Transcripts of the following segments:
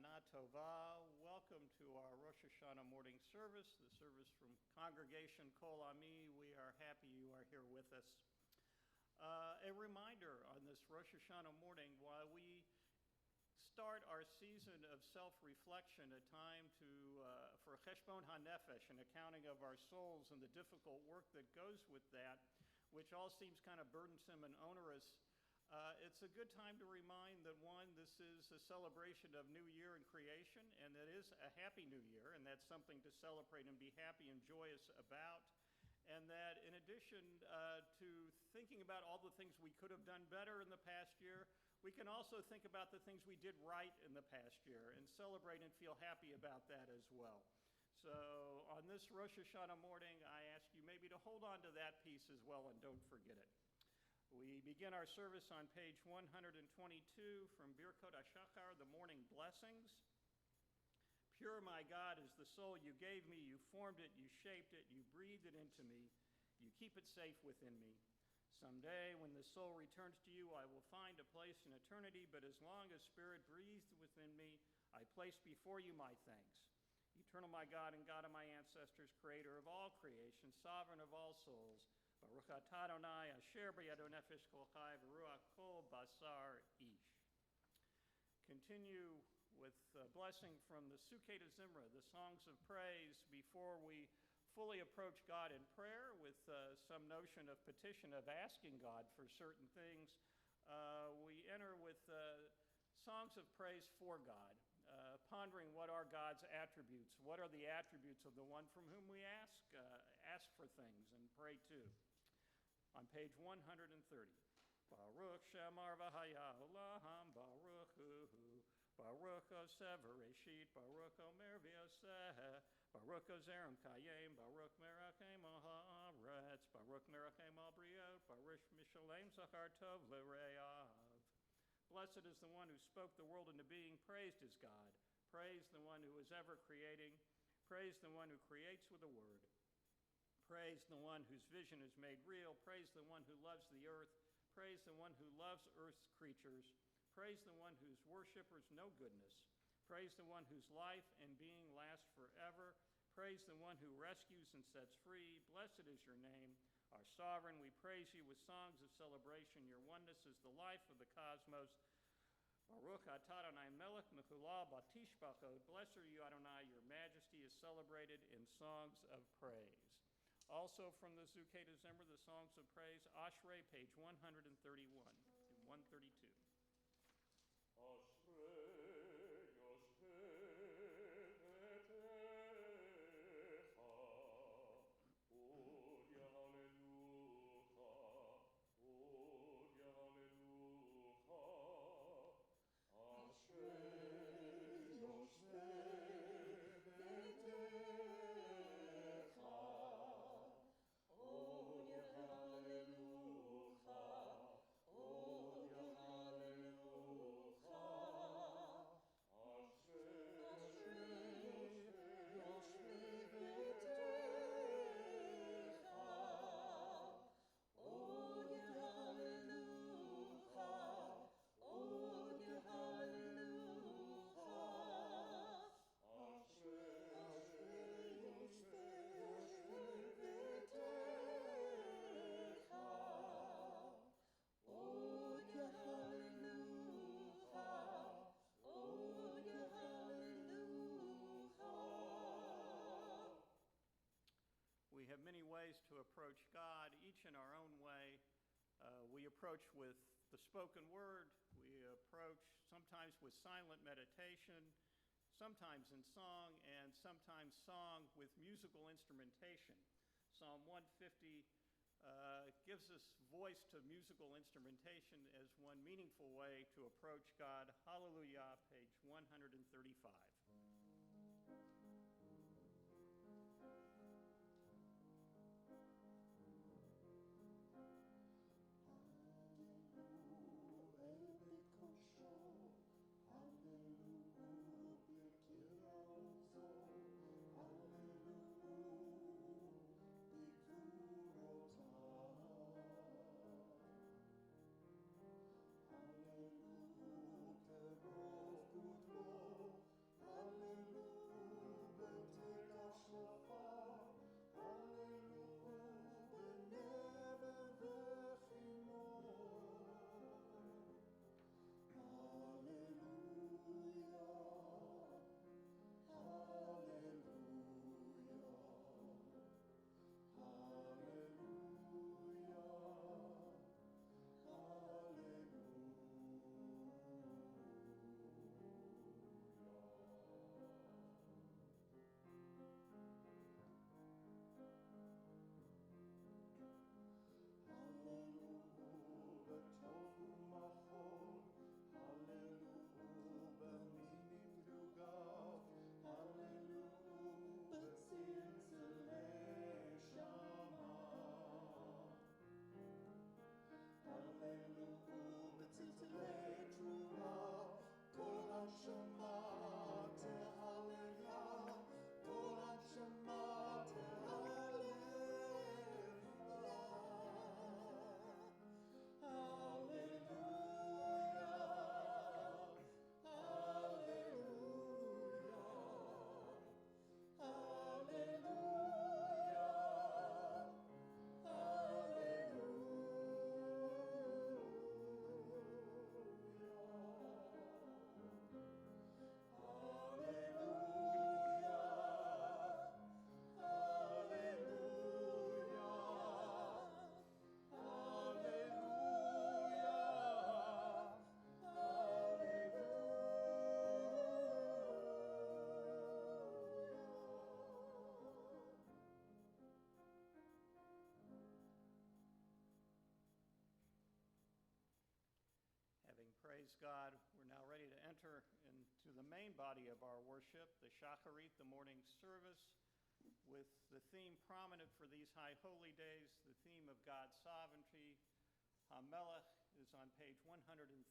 Shana Tova. Welcome to our Rosh Hashanah morning service, the service from Congregation Kol Ami. We are happy you are here with us. A reminder on this Rosh Hashanah morning, while we start our season of self-reflection, a time for Cheshbon HaNefesh, an accounting of our souls and the difficult work that goes with that, which all seems kind of burdensome and onerous. It's a good time to remind that, one, this is a celebration of New Year and creation, and it is a happy New Year, and that's something to celebrate and be happy and joyous about. And that in addition to thinking about all the things we could have done better in the past year, we can also think about the things we did right in the past year and celebrate and feel happy about that as well. So on this Rosh Hashanah morning, I ask you maybe to hold on to that piece as well and don't forget it. We begin our service on page 122 from Birkot HaShachar, the morning blessings. Pure, my God, is the soul you gave me. You formed it, you shaped it, you breathed it into me. You keep it safe within me. Someday, when the soul returns to you, I will find a place in eternity, but as long as spirit breathes within me, I place before you my thanks. Eternal, my God, and God of my ancestors, creator of all creation, sovereign of all souls, Baruch atah Adonai, asher b'yado nefesh kol chai, v'ruach kol basar ish. Continue with a blessing from the Sukkot Zimra, the songs of praise, before we fully approach God in prayer with some notion of petition, of asking God for certain things. We enter with songs of praise for God, pondering what are God's attributes, what are the attributes of the one from whom we ask for things and pray to. On page 130, Baruch Shemar v'haya olam, Baruch Hu, Baruch Osev v'reshit, Baruch Omer v'yoseh, Baruch Ozerem kayem, Baruch merachem al haaretz, Baruch merachem al briot, Baruch mishalem zachar tov l're'av. Blessed is the one who spoke the world into being. Praised is God. Praise the one who is ever creating. Praise the one who creates with a word. Praise the one whose vision is made real. Praise the one who loves the earth. Praise the one who loves earth's creatures. Praise the one whose worshippers know goodness. Praise the one whose life and being last forever. Praise the one who rescues and sets free. Blessed is your name, our sovereign. We praise you with songs of celebration. Your oneness is the life of the cosmos. Baruch atah Adonai melech mechulal batishbachot. Blessed are you, Adonai. Your majesty is celebrated in songs of praise. Also from the Sukkot Zimra, the songs of praise, Ashrei, page 131 and 132. Ashrei Yoshvei Betecha, Odia Halelucha, Odia Halelucha. Ashrei Yoshvei Betecha. We have many ways to approach God, each in our own way. We approach with the spoken word. We approach sometimes with silent meditation, sometimes in song, and sometimes song with musical instrumentation. Psalm 150 gives us voice to musical instrumentation as one meaningful way to approach God. Hallelujah, page 135. Hallelujah, Praise God. We're now ready to enter into the main body of our worship, the Shacharit, the morning service, with the theme prominent for these high holy days, the theme of God's sovereignty. HaMelech is on page 138.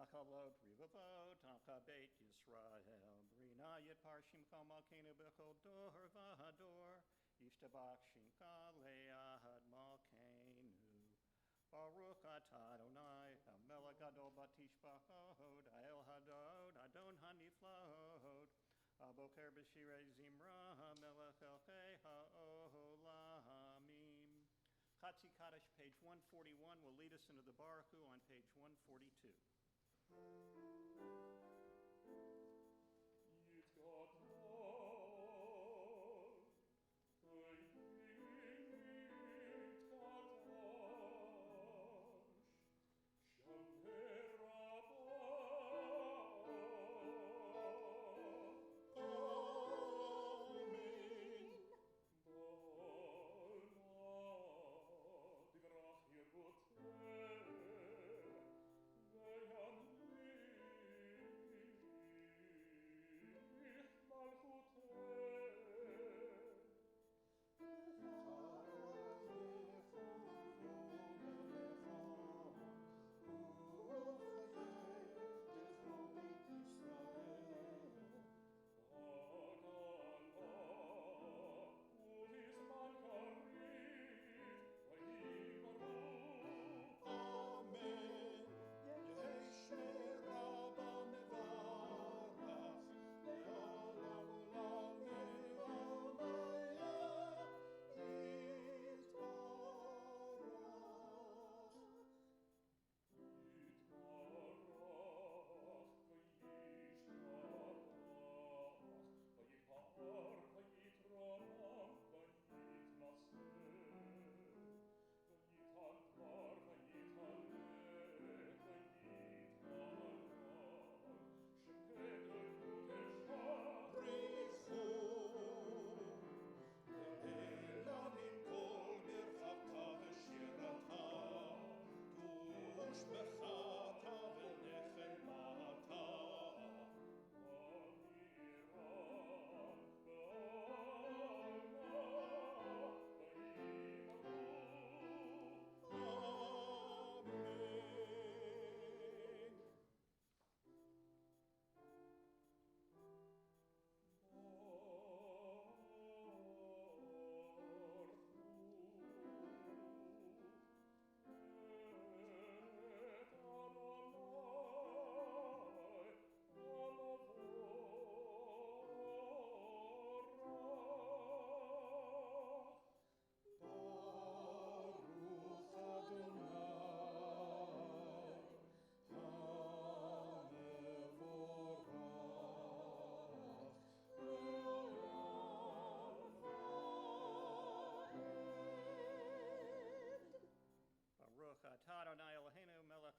Machalot Rivavot Alchabet Yisrael Brina Yet Parshim Malkeinu Bechol Dor Vahador Yishtabach Shimcha Le'ahad Malkeinu Baruch Atah Adonai HaMelech Gadol Batishbachod Ha'el Hadod Adon Haniflahod Aboker B'Shirei Zimra HaMelech Elchei HaOlamim. Chatzi Kaddish, page 141, will lead us into the Baruch Hu on page 142.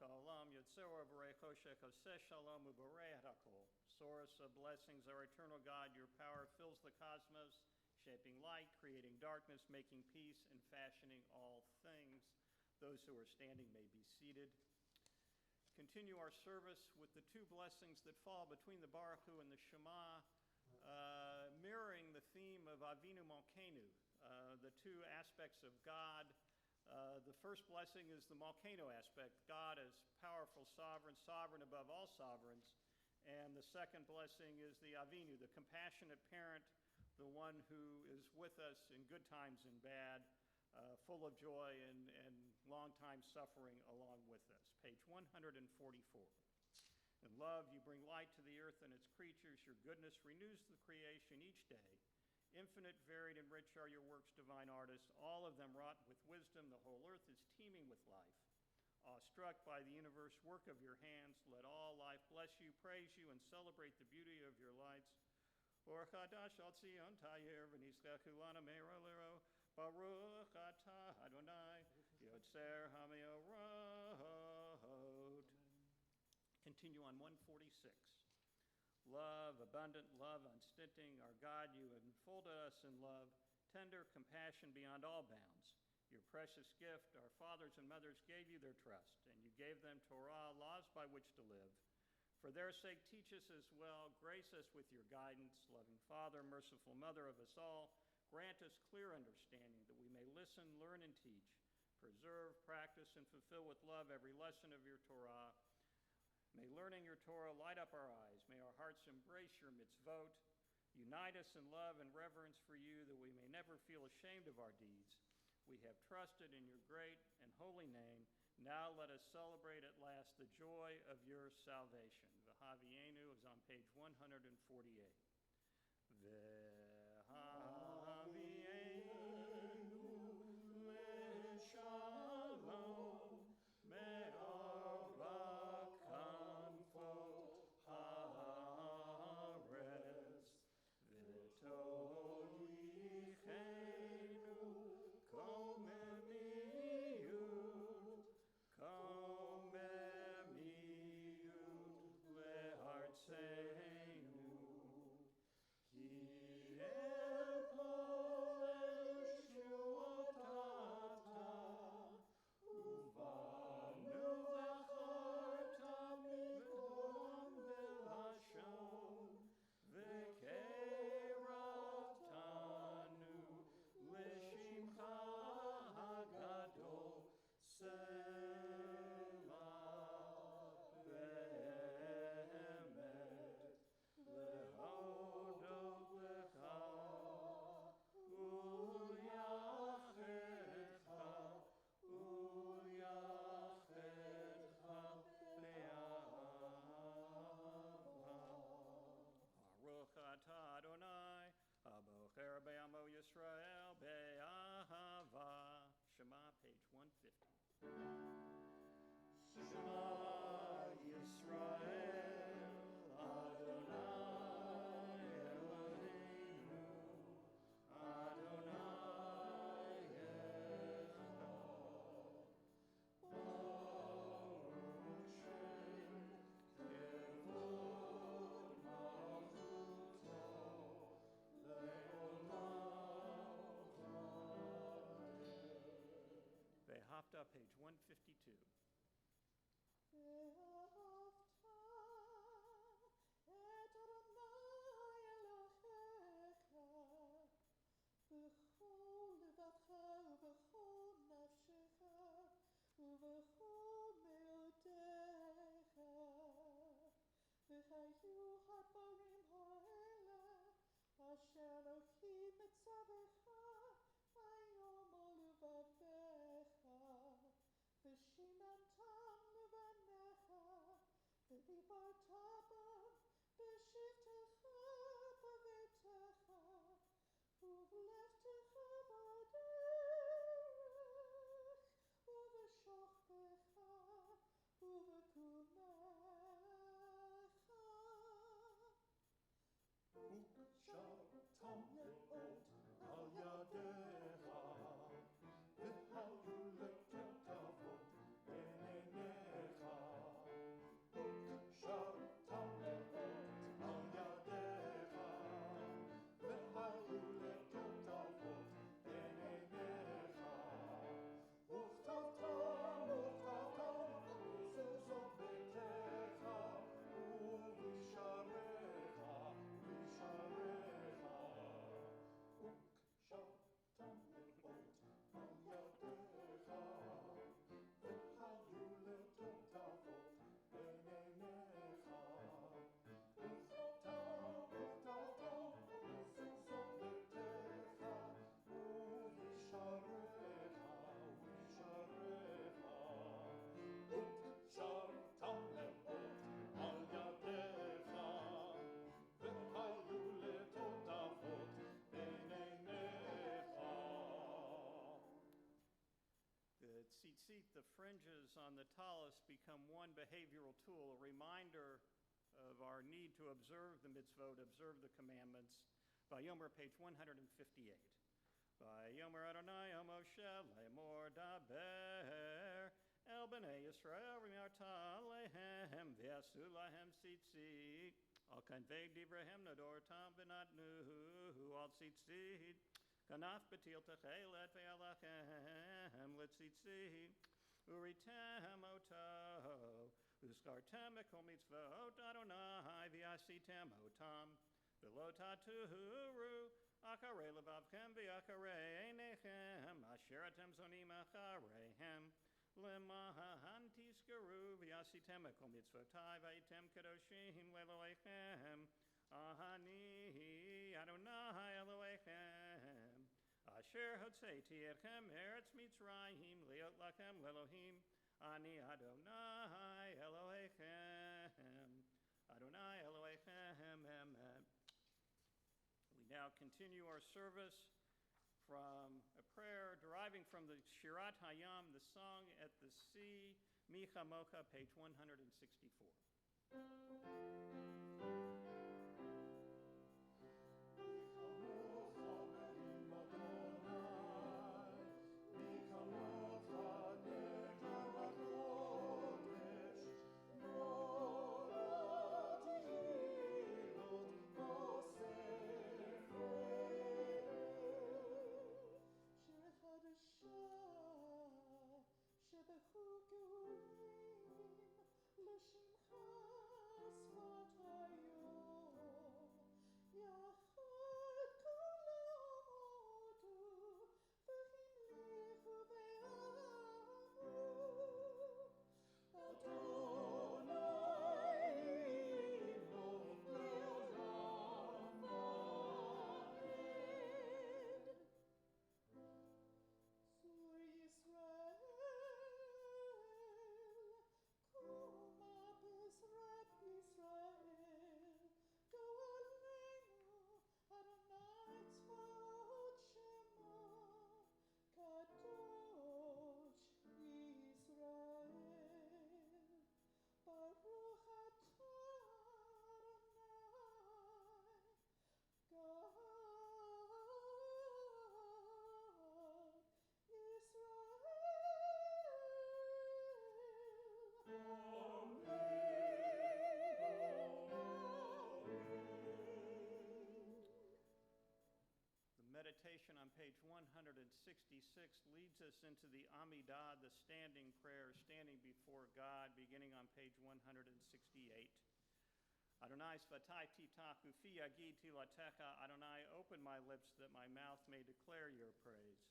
Ha'olam, Yotzero V'rei Choshech Oseh Shalom U'Borei Hakol. Source of blessings, our eternal God, your power fills the cosmos, shaping light, creating darkness, making peace, and fashioning all things. Those who are standing may be seated. Continue our service with the two blessings that fall between the Baruch Hu and the Shema, mirroring the theme of Avinu Malkeinu, the two aspects of God. The first blessing is the Malkeinu aspect, God as powerful, sovereign above all sovereigns. And the second blessing is the Avinu, the compassionate parent, the one who is with us in good times and bad, full of joy and long time suffering along with us. Page 144. In love, you bring light to the earth and its creatures. Your goodness renews the creation each day. Infinite, varied, and rich are your works, divine artist, all of them wrought with wisdom. The whole earth is teeming with life. Awestruck by the universe work of your hands, let all life bless you, praise you, and celebrate the beauty of your lights. Or chadash al Tzion tayer v'nizchachu lana me'ora lero, Baruch atah Adonai yotzer ha'me'orot. Continue on 146. Love, abundant love, unstinting, our God, you enfolded us in love, tender compassion beyond all bounds. Your precious gift, our fathers and mothers gave you their trust, and you gave them Torah, laws by which to live. For their sake, teach us as well, grace us with your guidance. Loving Father, merciful Mother of us all, grant us clear understanding that we may listen, learn, and teach, preserve, practice, and fulfill with love every lesson of your Torah. May learning your Torah light up our eyes. May our hearts embrace your mitzvot. Unite us in love and reverence for you, that we may never feel ashamed of our deeds. We have trusted in your great and holy name. Now let us celebrate at last the joy of your salvation. V'havienu is on page 148. V'havienu l'shalom me'ora kanfot haaretz v'tolichenu Adonai, abocher be'amo Yisrael be'ahava. Shema, page 150. Shema Yisrael, Adonai Eloheinu, Adonai Echad. Baruch Shem Kevod Malchuto Behafta, page 152. Asher Elohim mitzavecha, hayom ulevavecha, v'shimantam levanecha, v'dibarta bam, v'shivtecha b'veitecha, uv'leftecha b'derech, uv'shochbecha, uv'kumecha. Tam leot al yadecha, v'hayu leketavot b'neinecha, the fringes on the tallis become one behavioral tool, a reminder of our need to observe the mitzvot, observe the commandments. Vayomer, page 158. Vayomer Adonai Moshe lemor daber el bnei Yisrael v'marta lehem v'yasu lahem tzitzit al kanvei divrehem nadortam v'natnu al tzitzit kanaf betil techelet ve'alachem letzitzit uritem oto uskartem ekol mitzvot Adonai v'yasitem otam v'lo tatuhuru Acharei levavchem v'acharei einechem asher atem zonim achareihem lema'an tizkaru v'yasitem ekol mitzvotai v'aytem kadoshim le'eloheichem Ahani Adonai Elohechem asher hotzeiti etchem eretz Mitzrayim liot lachem le'elohim Ani Adonai Elohechem Adonai Elohechem Amen. We now continue our service from a prayer deriving from the Shirat Hayam, the Song at the Sea, Micha Mocha, page 164. Meditation on page 166 leads us into the Amidah, the standing prayer, standing before God, beginning on page 168. Adonai svatai titach ufi yagid tilatecha. Adonai, open my lips that my mouth may declare your praise.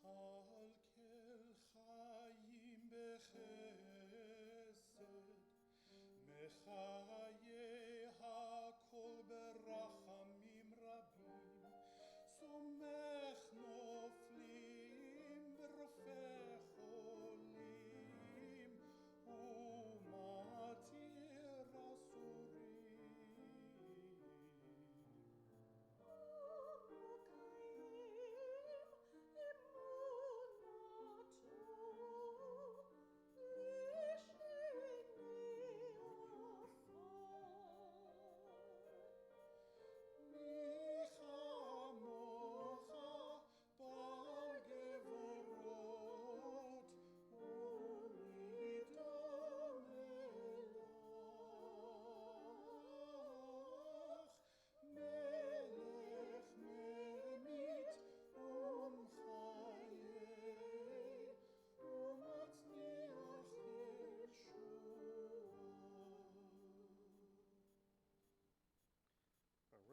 מכלכל חיים בחסד, מחיי הכל ברחמים רבים, סומך נופלים ורופא חולים, ומתיר אסורים.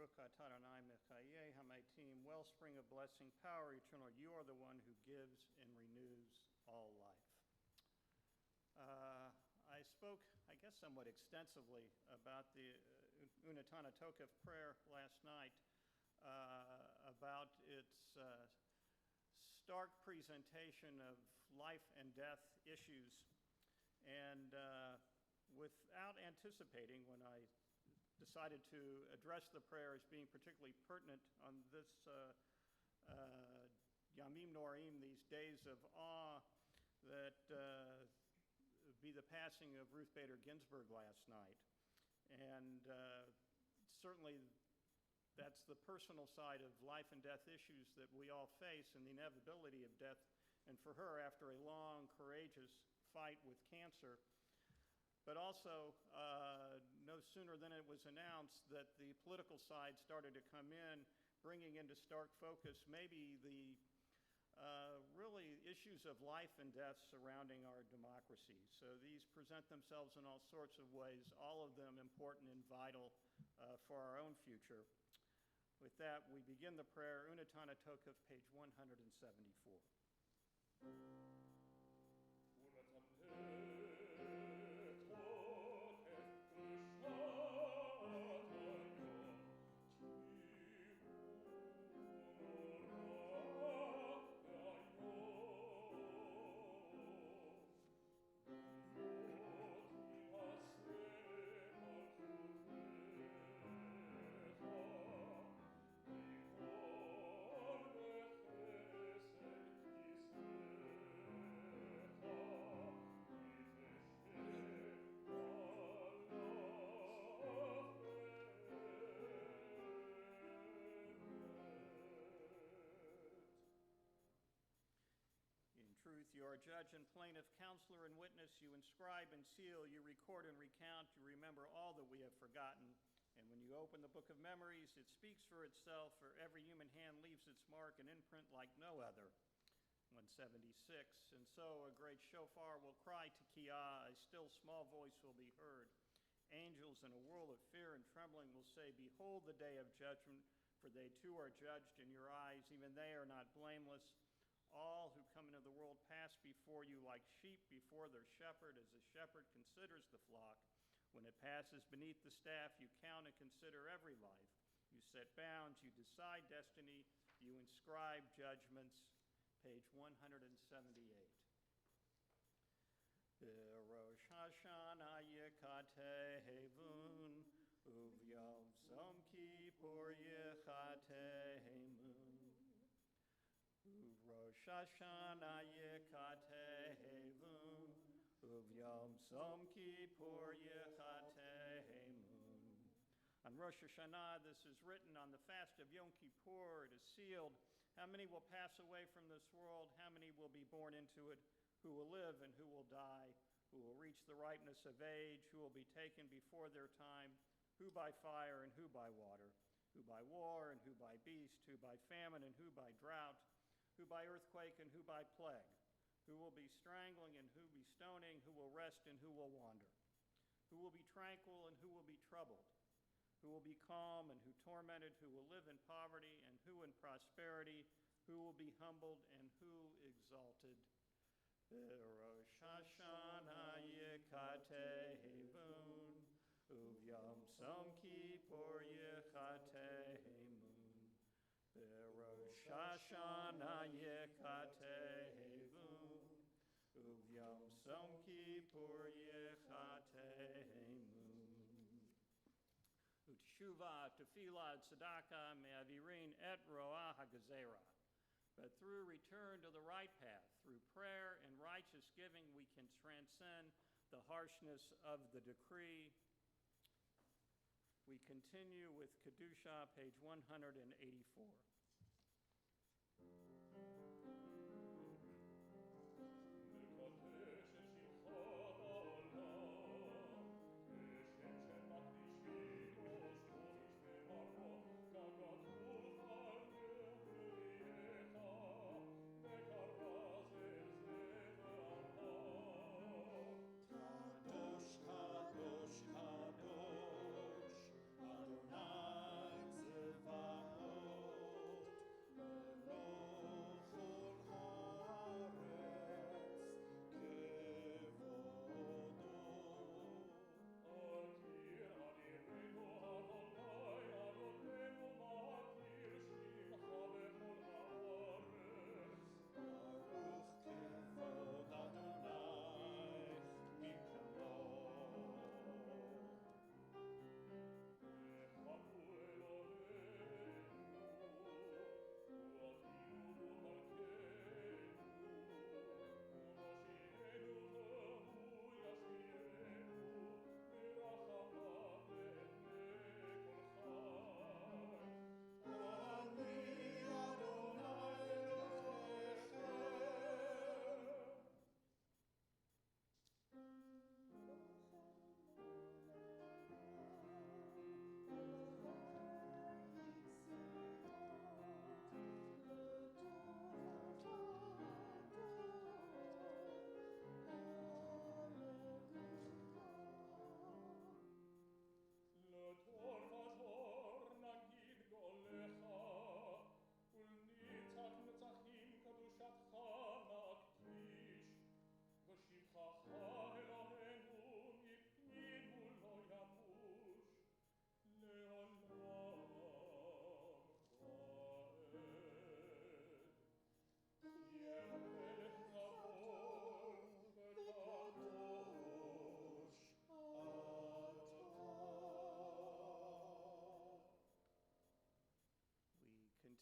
Baruch atah Adonai Mechayeh Hamaitim, wellspring of blessing, power eternal. You are the one who gives and renews all life. I spoke, I guess, somewhat extensively about the Unatana Tokef prayer last night, about its stark presentation of life and death issues. And without anticipating, when I decided to address the prayer as being particularly pertinent on this Yamim Norim, these days of awe that be the passing of Ruth Bader Ginsburg last night. And certainly that's the personal side of life and death issues that we all face, and the inevitability of death, and for her after a long, courageous fight with cancer. But also, no sooner than it was announced that the political side started to come in, bringing into stark focus maybe the really issues of life and death surrounding our democracy. So these present themselves in all sorts of ways, all of them important and vital for our own future. With that, we begin the prayer, Unatana Tokef, page 174. You are judge and plaintiff, counselor and witness. You inscribe and seal. You record and recount. You remember all that we have forgotten. And when you open the book of memories, it speaks for itself, for every human hand leaves its mark and imprint like no other. 176. And so a great shofar will cry to Kiyah, a still small voice will be heard. Angels in a world of fear and trembling will say, behold the day of judgment, for they too are judged in your eyes. Even they are not blameless. All who come into the world pass before you like sheep before their shepherd, as a shepherd considers the flock. When it passes beneath the staff, you count and consider every life. You set bounds, you decide destiny, you inscribe judgments. Page 178. Rosh Hashanah Yekatehevun, Uvyom Som Kippur Yekatehevun. Rosh Hashanah Yekatehevun, Uvyom Som Kippur Yekatehevun. On Rosh Hashanah, this is written. On the fast of Yom Kippur, it is sealed. How many will pass away from this world? How many will be born into it? Who will live and who will die? Who will reach the ripeness of age? Who will be taken before their time? Who by fire and who by water? Who by war and who by beast? Who by famine and who by drought? Who by earthquake and who by plague? Who will be strangling and who be stoning? Who will rest and who will wander? Who will be tranquil and who will be troubled? Who will be calm and who tormented? Who will live in poverty and who in prosperity? Who will be humbled and who exalted? Rosh Hashanah Yekatehevun, Uvyam Som Kippur Yechatemun. Rosh Hashanah Yekatehevun, Uvyam Som Kippur Yechatemun. Uteshuva, Tefillah, Tzedakah, Me'avirin et Roah HaGazera. But through return to the right path, through prayer and righteous giving, we can transcend the harshness of the decree. We continue with Kedusha, page 184.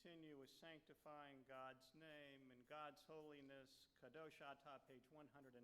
Continue with sanctifying God's name and God's holiness. Kadosh Atah, page 192.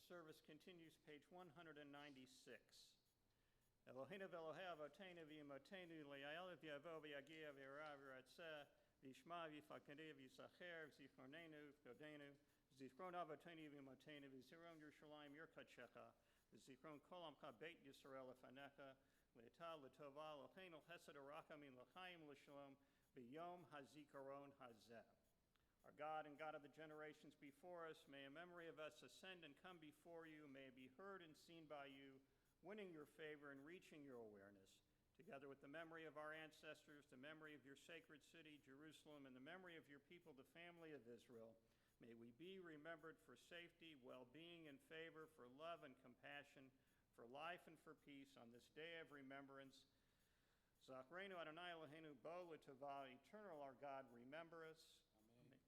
Service continues, page 196. Eloheinu v'Elohei avotenu v'imotenu li'ayel v'yavo v'yagia v'yarav v'ratzeh v'yishma v'yifakadeh v'yisacher v'zichronenu v'godenu v'zichron avotenu v'imotenu v'zichron Yerushalayim Yerkachecha v'zichron kol amcha beit Yisrael lefanecha le'etah l'tova Eloheinu chesed urachamim l'chaim l'shalom b'yom hazikaron hazeh. Our God and God of the generations before us, may a memory of us ascend and come before you, may it be heard and seen by you, winning your favor and reaching your awareness. Together with the memory of our ancestors, the memory of your sacred city, Jerusalem, and the memory of your people, the family of Israel, May we be remembered for safety, well-being, and favor, for love and compassion, for life and for peace on this day of remembrance. Zachrenu Adonai Eloheinu bo l'tova, eternal our God, remember us. Amen.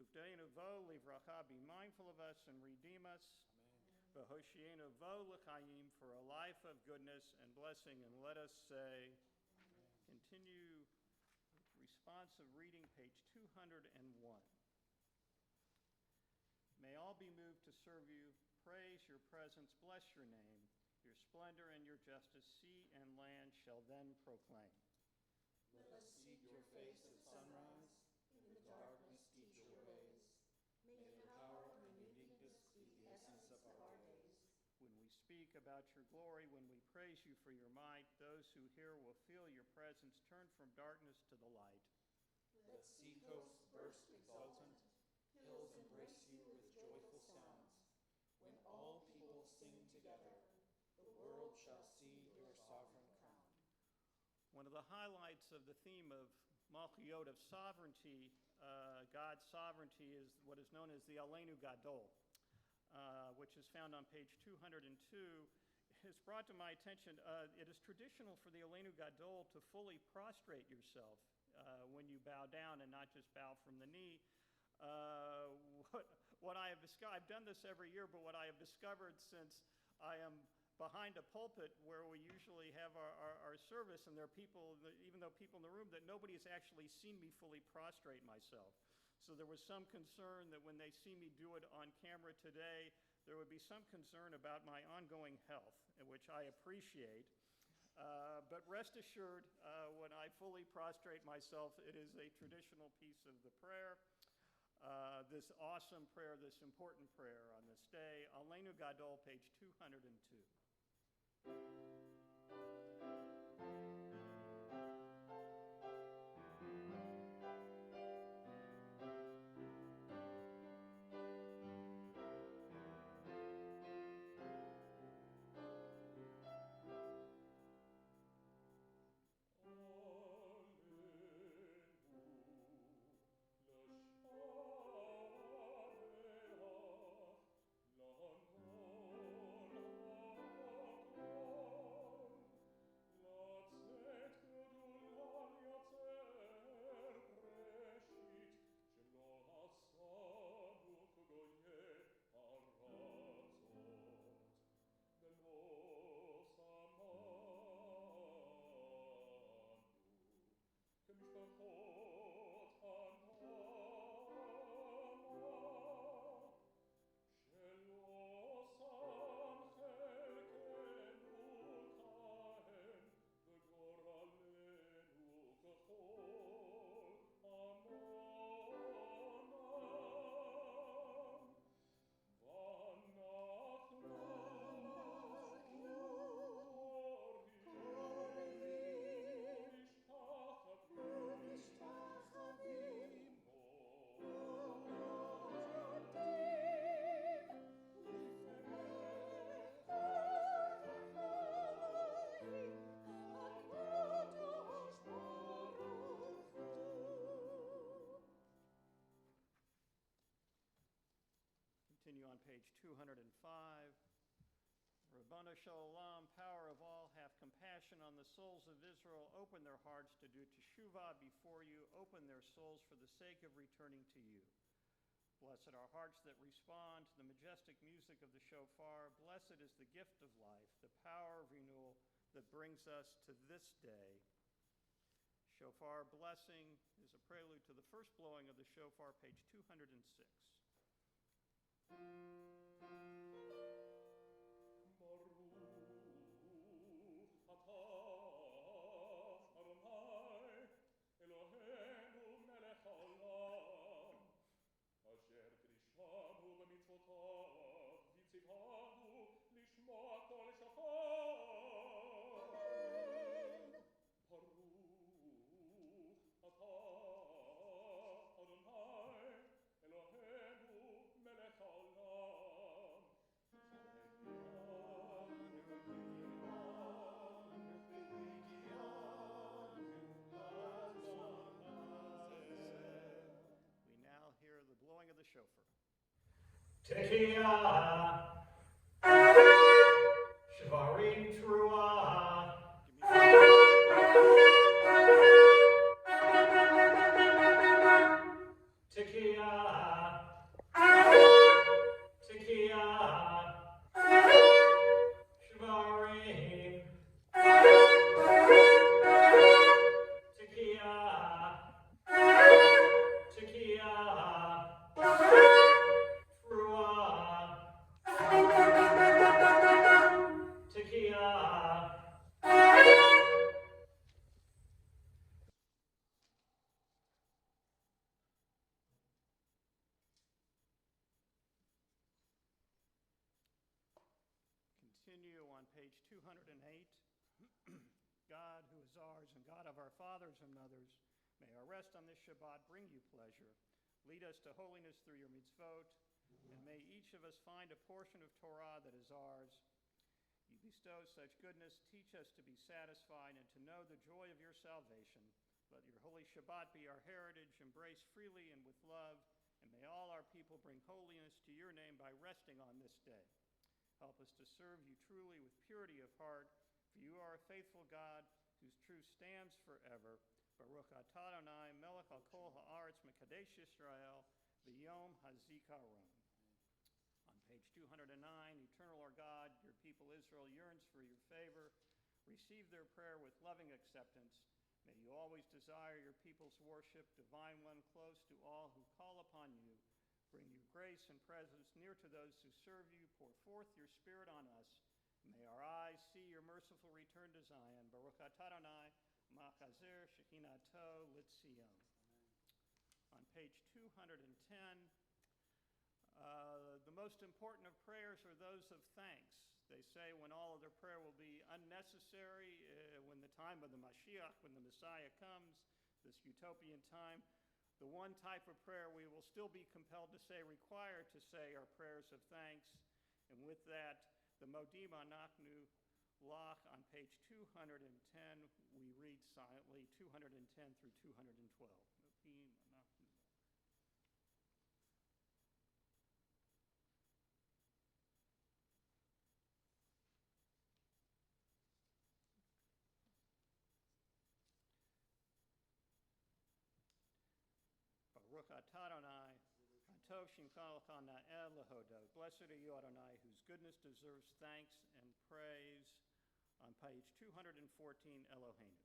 Uvdeinu vo livracha, be mindful of us and redeem us. Amen. V'hoshienu vo l'chaim, for a life of goodness and blessing, and let us say, continue responsive reading, page 201. May all be moved to serve you, praise your presence, bless your name. Your splendor and your justice, sea and land shall then proclaim. Let us seek your face at sunrise, in the darkness teach your ways. May your power and uniqueness be the essence of our days. When we speak about your glory, when we praise you for your might, those who hear will feel your presence, turn from darkness to the light. Let sea coasts burst exultant, hills embrace you with joyful sounds. When all people sing together, the world shall see your sovereign crown. One of the highlights of the theme of Malchiyot, of sovereignty, God's sovereignty, is what is known as the Alenu Gadol, which is found on page 202. Has brought to my attention, it is traditional for the Alenu Gadol to fully prostrate yourself when you bow down and not just bow from the knee. What I have discovered, I've done this every year, but what I have discovered since I am behind a pulpit where we usually have our service, and there are people, even though people in the room, that nobody has actually seen me fully prostrate myself. So there was some concern that when they see me do it on camera today, there would be some concern about my ongoing health, which I appreciate. But rest assured, when I fully prostrate myself, it is a traditional piece of the prayer. This awesome prayer, this important prayer on this day, Alenu Gadol, page 202. Continue on page 205. Rabbanu Shalom, power of all, have compassion on the souls of Israel. Open their hearts to do teshuvah before you. Open their souls for the sake of returning to you. Blessed are hearts that respond to the majestic music of the shofar. Blessed is the gift of life, the power of renewal that brings us to this day. Shofar blessing is a prelude to the first blowing of the shofar, page 206. Tekiah, Shvarim Teruah. Tekiah, Tekiah, Shvarim. Tekiah, Tekiah, Teruah. Tekiah. Continue on page 208. God, who is ours and God of our fathers and mothers, may our rest on this Shabbat bring you pleasure. Lead us to holiness through your mitzvot, and may each of us find a portion of Torah that is ours. You bestow such goodness, teach us to be satisfied and to know the joy of your salvation. Let your holy Shabbat be our heritage, embraced freely and with love, and may all our people bring holiness to your name by resting on this day. Help us to serve you truly with purity of heart, for you are a faithful God whose truth stands forever. Baruch atah Adonai, melech al kol haaretz mekadesh Yisrael, v'yom hazikaron. On page 209, eternal our God, your people Israel yearns for your favor. Receive their prayer with loving acceptance. May you always desire your people's worship, divine one, close to all who call upon you. Bring your grace and presence near to those who serve you. Pour forth your spirit on us. May our eyes see your merciful return to Zion. Baruch atah Adonai, machazer shechinato litzion. On page 210, the most important of prayers are those of thanks. They say when all other prayer will be unnecessary, when the time of the Mashiach, when the Messiah comes, this utopian time, the one type of prayer we will still be compelled to say, required to say, are prayers of thanks. And with that, the Modim Anachnu Lach on page 210, we read silently 210 through 212. Modim Anachnu. Baruch atah Adonai, Atov Shimcha Na'el Lehodo. Blessed are you, Adonai, whose goodness deserves thanks and praise. On page 214, Eloheinu.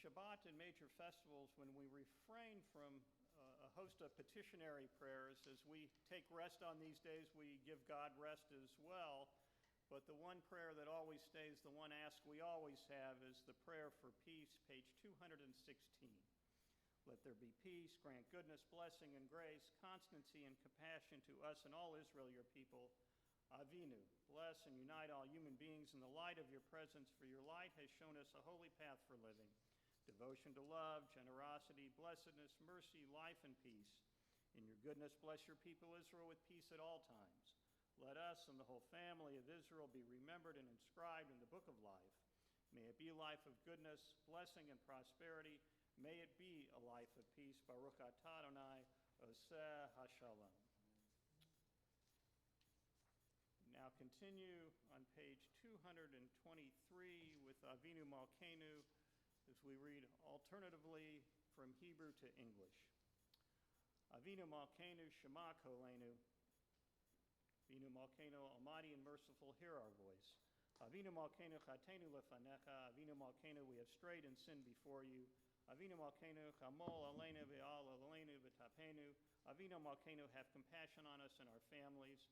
Shabbat and major festivals, when we refrain from a host of petitionary prayers, as we take rest on these days, we give God rest as well. But the one prayer that always stays, the one ask we always have, is the prayer for peace, page 216. Let there be peace, grant goodness, blessing, and grace, constancy and compassion to us and all Israel, your people. Avinu, bless and unite all human beings in the light of your presence, for your light has shown us a holy path for living. Devotion to love, generosity, blessedness, mercy, life, and peace. In your goodness, bless your people Israel with peace at all times. Let us and the whole family of Israel be remembered and inscribed in the book of life. May it be a life of goodness, blessing, and prosperity. May it be a life of peace. Baruch atah Adonai oseh hashalom. Now continue on page 223 with Avinu Malkeinu as we read alternatively from Hebrew to English. Avinu Malkeinu Shema Kolenu. Avinu Malkeinu Almighty and merciful, hear our voice. Avinu Malkeinu Chatenu Lefanecha. Avinu Malkeinu, we have strayed and sinned before you. Avinu Malkeinu Chamol Aleinu Ve'al Aleinu V'tapenu. Avinu Malkeinu, have compassion on us and our families.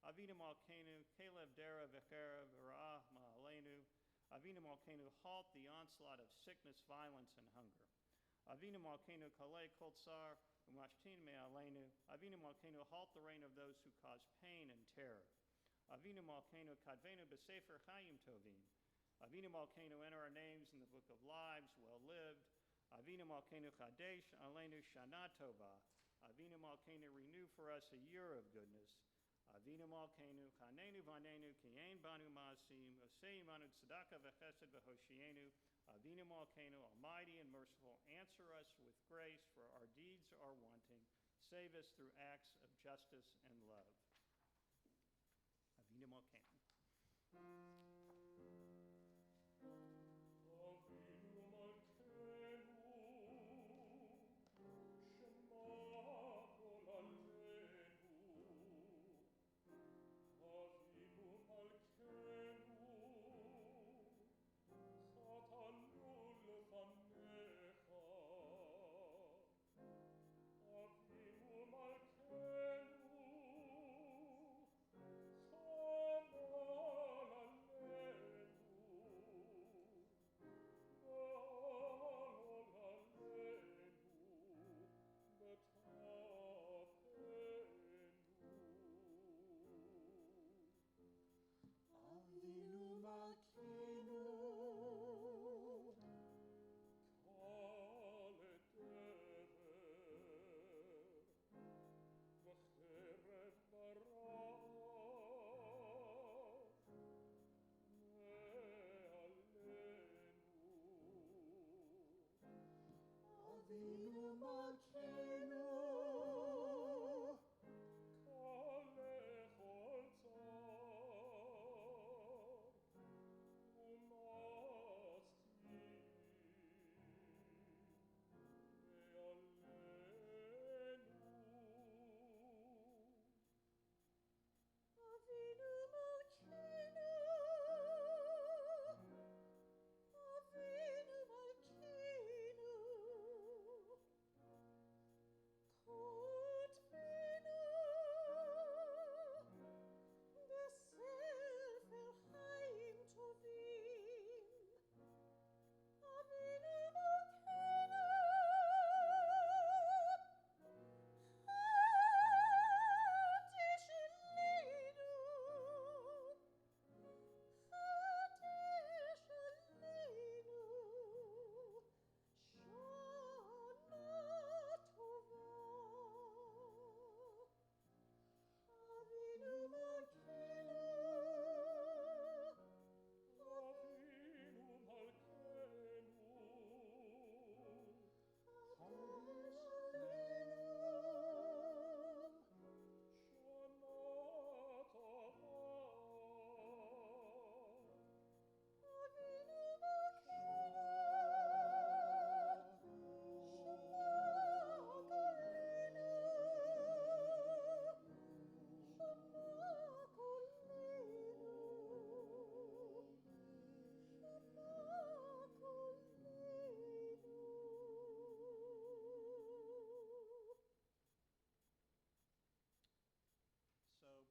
Avinu Malkeinu, Kelev Dera Vechera V'ra'ah Ma'aleinu. Avinu Malkeinu, halt the onslaught of sickness, violence, and hunger. Avinu Malkeinu, Kalei Kol Tsar U'mashtin Me'aleinu. Avinu Malkeinu, halt the reign of those who cause pain and terror. Avinu Malkeinu, Kadvenu B'Sefer Chaim Tovim. Avinu Malkeinu, enter our names in the book of lives, well lived. Avinu Malkeinu, Chadesh Aleinu Shana Tova. Avinu Malkeinu, renew for us a year of goodness. Avinu Malkeinu, Chanenu Vanenu, Ki'en Banu Ma'asim, Osei Manu Tzedakah V'Chesed V'Hoshienu. Avinu Malkeinu, Almighty and merciful, answer us with grace, for our deeds are wanting. Save us through acts of justice and love. Avinu Malkeinu.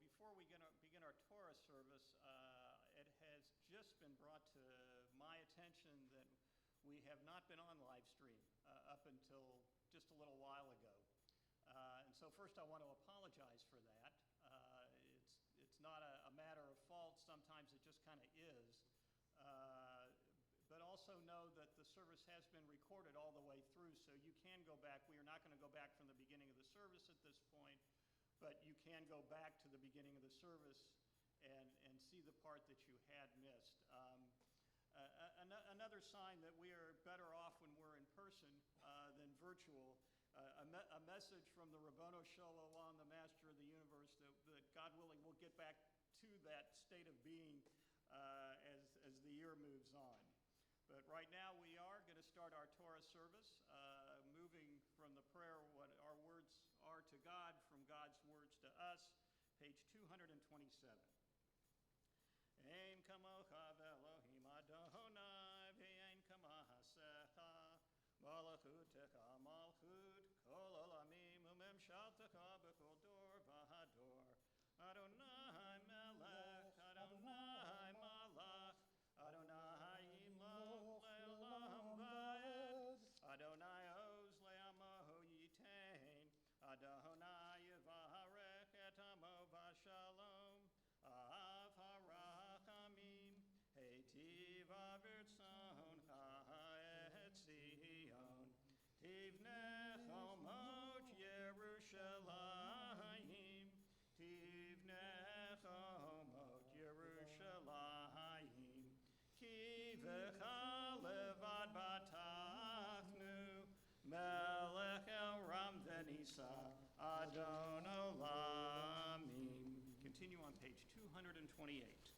Before we begin our Torah service, it has just been brought to my attention that we have not been on live stream up until just a little while ago. And so first I want to apologize for that. It's not a matter of fault. Sometimes it just kind of is. But also know that the service has been recorded all the way through, so you can go back. We are not going to go back from the beginning of the service at this point, but you can go back to the beginning of the service and see the part that you had missed. Another sign that we are better off when we're in person spiritual, a message from the Rabbono Shalom, the Master of the Universe, that God willing we'll get back to that state of being as the year moves on. But right now we are going to start our Torah service, moving from the prayer, what our words are to God, from God's words to us, page 227. Ein kamocha v'Elohim Adonai v'ein kamahasecha malachutecha malchut kol olamim umemshaltecha b'kol dor v'hador Adonai melech Adonai malach Adonai yimloch le'olam va'ed Adonai oz le'amo yitain Adonai yivarech et amo v'shalom Av harachamim heitiv avirtzon ha'et Zion Tivnei chomot Yerushalayim Tivnei chomot Yerushalayim Ki v'cha levad batachnu Melech el ram v'nisa Adon olamim. Continue on page 228.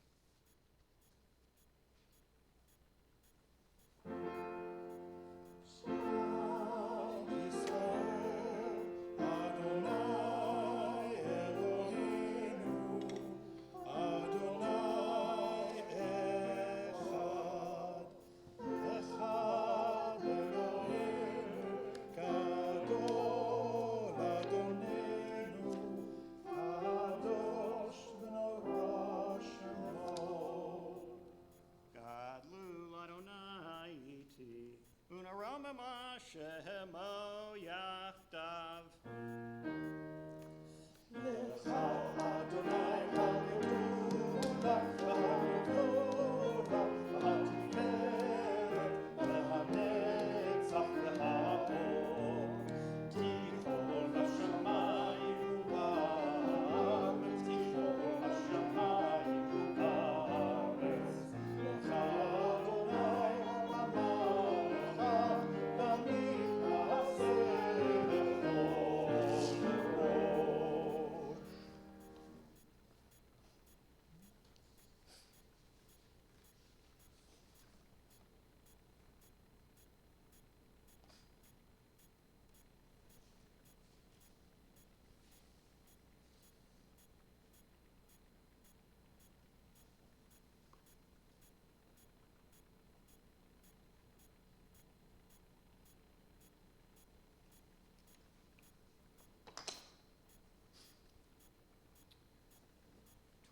Shemo yachdav. Lecha Adonai ha'gedola, ha'gedola, ha'tiferet, lehanetzach le'ha'or. Tichol hashamayim u'ba'aretz, tichol hashamayim u'ba'aretz. Lecha Adonai ha'malecha,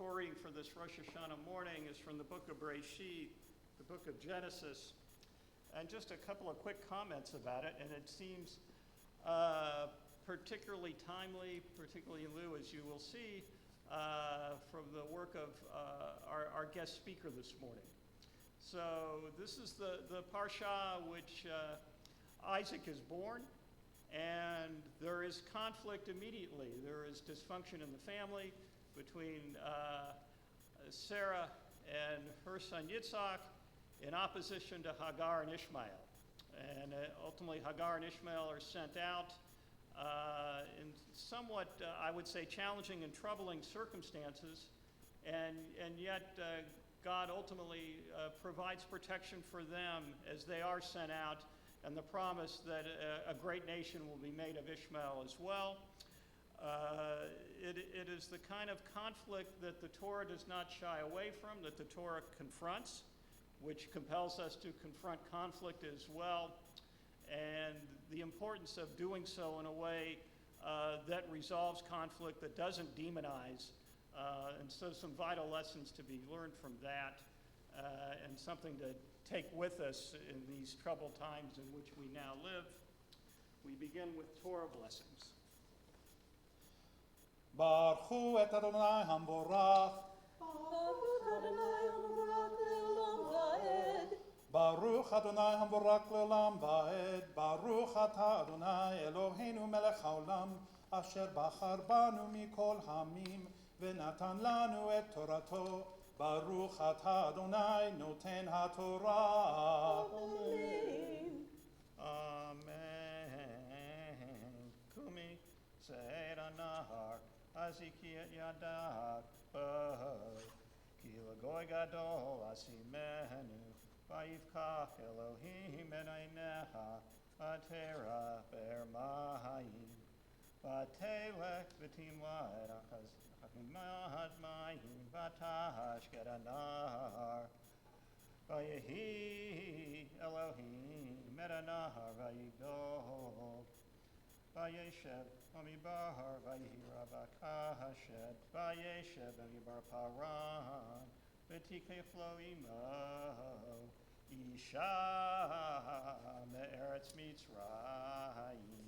Reading for this Rosh Hashanah morning is from the book of Bereshit, the book of Genesis, and just a couple of quick comments about it. And it seems particularly timely, particularly in lieu, as you will see, from the work of our guest speaker this morning. So this is the parsha which Isaac is born, and there is conflict immediately. There is dysfunction in the family between Sarah and her son Yitzhak in opposition to Hagar and Ishmael. And ultimately Hagar and Ishmael are sent out in somewhat, I would say, challenging and troubling circumstances. And yet God ultimately provides protection for them as they are sent out, and the promise that a great nation will be made of Ishmael as well. It is the kind of conflict that the Torah does not shy away from, that the Torah confronts, which compels us to confront conflict as well, and the importance of doing so in a way that resolves conflict, that doesn't demonize, and so some vital lessons to be learned from that, and something to take with us in these troubled times in which we now live. We begin with Torah blessings. Baruch et Adonai hamborach. Baruch Adonai hamborach le'olam va'ed. Baruch Adonai hamborach le'olam va'ed. Baruch atah Adonai Eloheinu melech haolam, asher bachar banu mikol hamim, v'natan lanu et torato. Baruch atah Adonai noten haTorah. Amen. Amen. nahar, aziki et yadak, ki lagoy gadol asimenu, vayivkach Elohim enaineha, vatera ber mahayim, vatelech v'timlad achimad mayim, vatash gedanahar, vayehi Elohim et anahar vayigdol, vayeshev amibahar vayihira vakashed, vayeshev amibar paran, v'tikeflo imo, isha me'eretz Mitzrayim.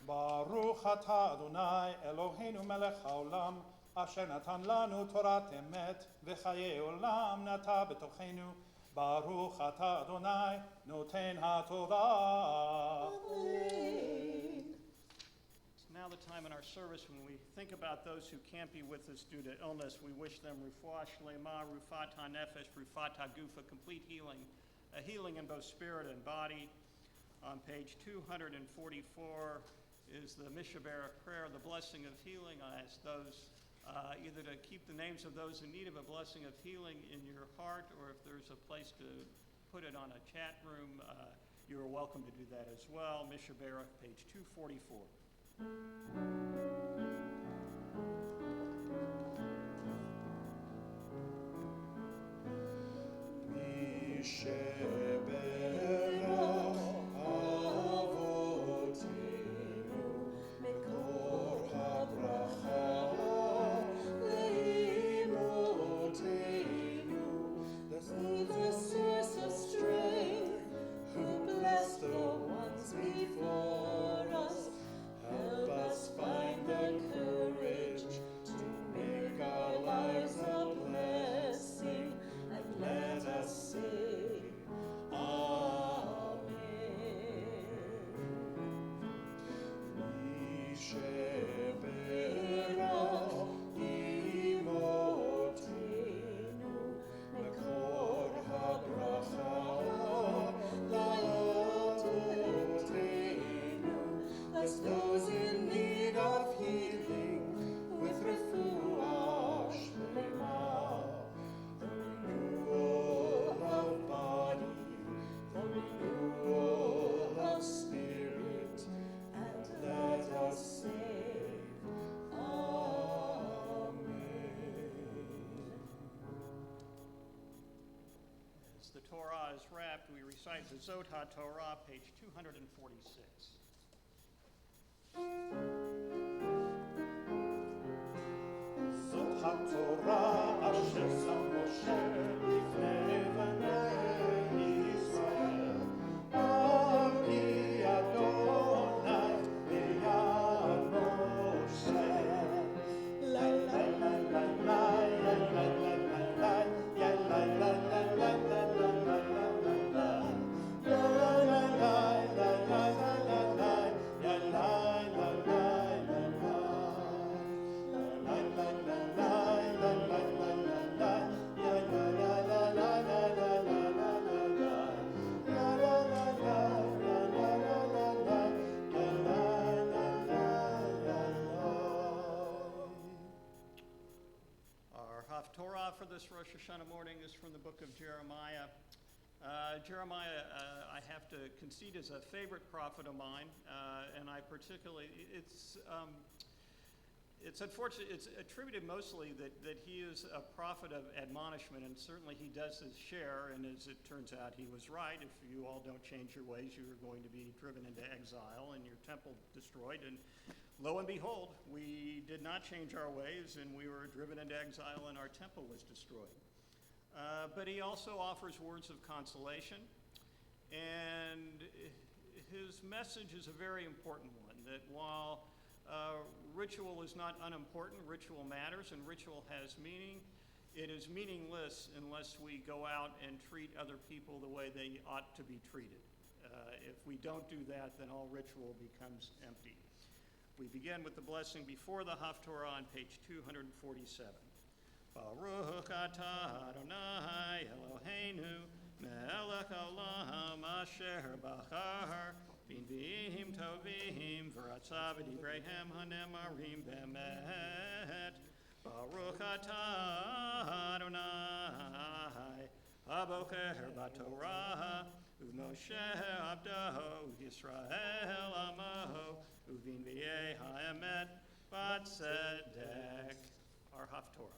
Baruch atah Adonai Eloheinu melech haolam, asher natan lanu torat emet, v'chaye olam nata betochenu. Baruch atah Adonai noten haTorah. It's now the time in our service when we think about those who can't be with us due to illness. We wish them refuah shlema, rufat hanefesh, rufat hagufa, complete healing, a healing in both spirit and body. On page 244 is the Mishaberach prayer, the blessing of healing. I ask those either to keep the names of those in need of a blessing of healing in your heart, or if there's a place to put it on a chat room, you're welcome to do that as well. Mishaberach, page 244. The source of strength, who blessed the ones before us, help us find the courage to make our lives a blessing, and let us say, Amen. Bless those in need of healing with refuah shlema, the renewal of body, the renewal of spirit, and let us say, Amen. As the Torah is wrapped, we recite the Zot HaTorah, page 246. Zot haTorah asher sam Moshe lifnei banei Yisrael, al pi Adonai b'yad Moshe. La la la la la la la la la la la la la la la la la la Our Haftorah for this Rosh Hashanah morning is from the book of Jeremiah. Jeremiah, I have to concede, is a favorite prophet of mine, and I particularly, it's unfortunate, it's attributed mostly that he is a prophet of admonishment, and certainly he does his share, and as it turns out, he was right. If you all don't change your ways, you are going to be driven into exile and your temple destroyed, and lo and behold, we did not change our ways, and we were driven into exile, and our temple was destroyed. But he also offers words of consolation, and his message is a very important one, that while ritual is not unimportant, ritual matters, and ritual has meaning, it is meaningless unless we go out and treat other people the way they ought to be treated. If we don't do that, then all ritual becomes empty. We begin with the blessing before the Haftorah on page 247. Baruch atah Adonai Eloheinu melech haolam asher bachar Vim tovim v'ratzav v'divrayhem hanemarim bemet. Baruch atah Adonai haboker b'Torah u'Moshe abdo Yisrael amo u'vinvi'eh ha'emet b'tzedek. Our Haftorah.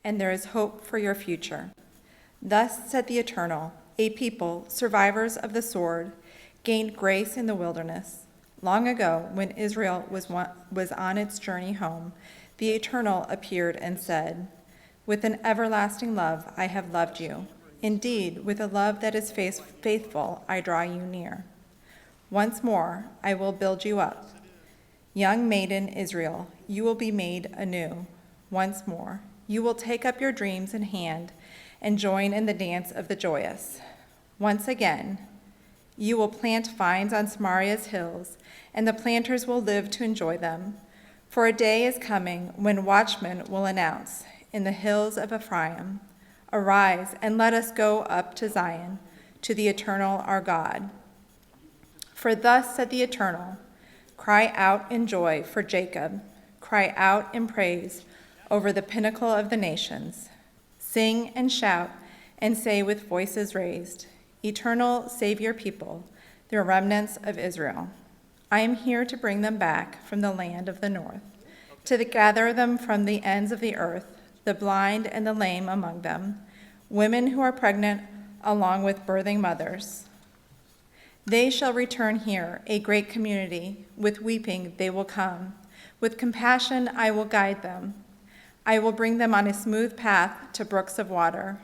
And there is hope for your future. Thus said the Eternal, a people, survivors of the sword, gained grace in the wilderness. Long ago, when Israel was on its journey home, the Eternal appeared and said, "With an everlasting love I have loved you. Indeed, with a love that is faithful I draw you near. Once more I will build you up. Young maiden Israel, you will be made anew. Once more you will take up your dreams in hand and join in the dance of the joyous. Once again, you will plant vines on Samaria's hills, and the planters will live to enjoy them. For a day is coming when watchmen will announce in the hills of Ephraim, 'Arise and let us go up to Zion, to the Eternal our God.' For thus said the Eternal, cry out in joy for Jacob, cry out in praise over the pinnacle of the nations. Sing and shout and say with voices raised, Eternal, save your people, the remnants of Israel. I am here to bring them back from the land of the north, to gather them from the ends of the earth, the blind and the lame among them, women who are pregnant along with birthing mothers. They shall return here, a great community. With weeping they will come. With compassion I will guide them. I will bring them on a smooth path to brooks of water.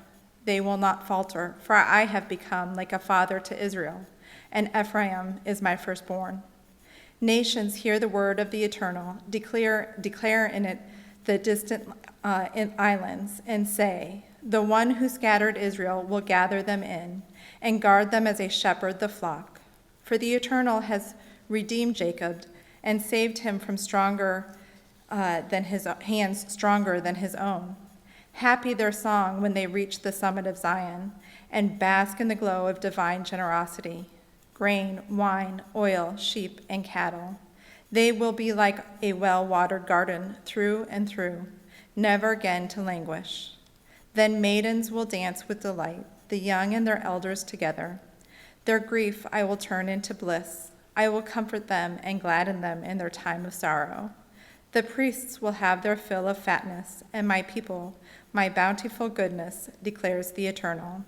They will not falter, for I have become like a father to Israel, and Ephraim is my firstborn. Nations hear the word of the Eternal, declare in it the distant islands, and say, the one who scattered Israel will gather them in, and guard them as a shepherd the flock. For the Eternal has redeemed Jacob, and saved him from hands stronger than his own. Happy their song when they reach the summit of Zion and bask in the glow of divine generosity. Grain, wine, oil, sheep, and cattle. They will be like a well-watered garden through and through, never again to languish. Then maidens will dance with delight, the young and their elders together. Their grief I will turn into bliss. I will comfort them and gladden them in their time of sorrow. The priests will have their fill of fatness, and my people, my bountiful goodness, declares the Eternal.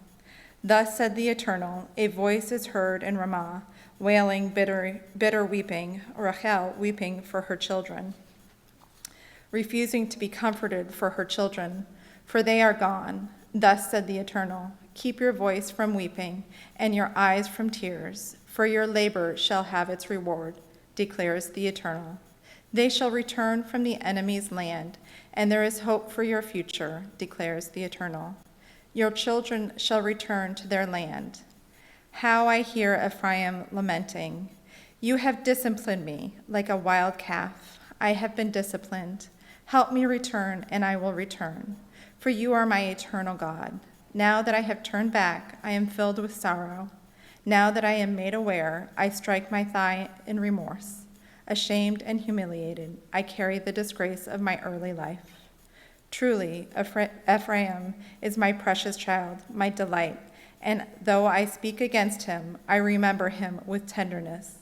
Thus said the Eternal, a voice is heard in Ramah, wailing bitter weeping, Rachel weeping for her children, refusing to be comforted for her children, for they are gone. Thus said the Eternal, keep your voice from weeping and your eyes from tears, for your labor shall have its reward, declares the Eternal. They shall return from the enemy's land, and there is hope for your future, declares the Eternal. Your children shall return to their land. How I hear Ephraim lamenting. You have disciplined me like a wild calf. I have been disciplined. Help me return, and I will return, for you are my eternal God. Now that I have turned back, I am filled with sorrow. Now that I am made aware, I strike my thigh in remorse. Ashamed and humiliated, I carry the disgrace of my early life. Truly, Ephraim is my precious child, my delight, and though I speak against him, I remember him with tenderness.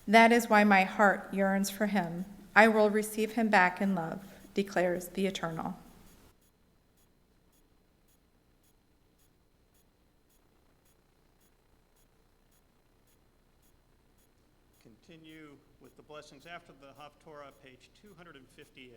That is why my heart yearns for him. I will receive him back in love, declares the Eternal. Continue with the blessings after the Haftorah, page 258.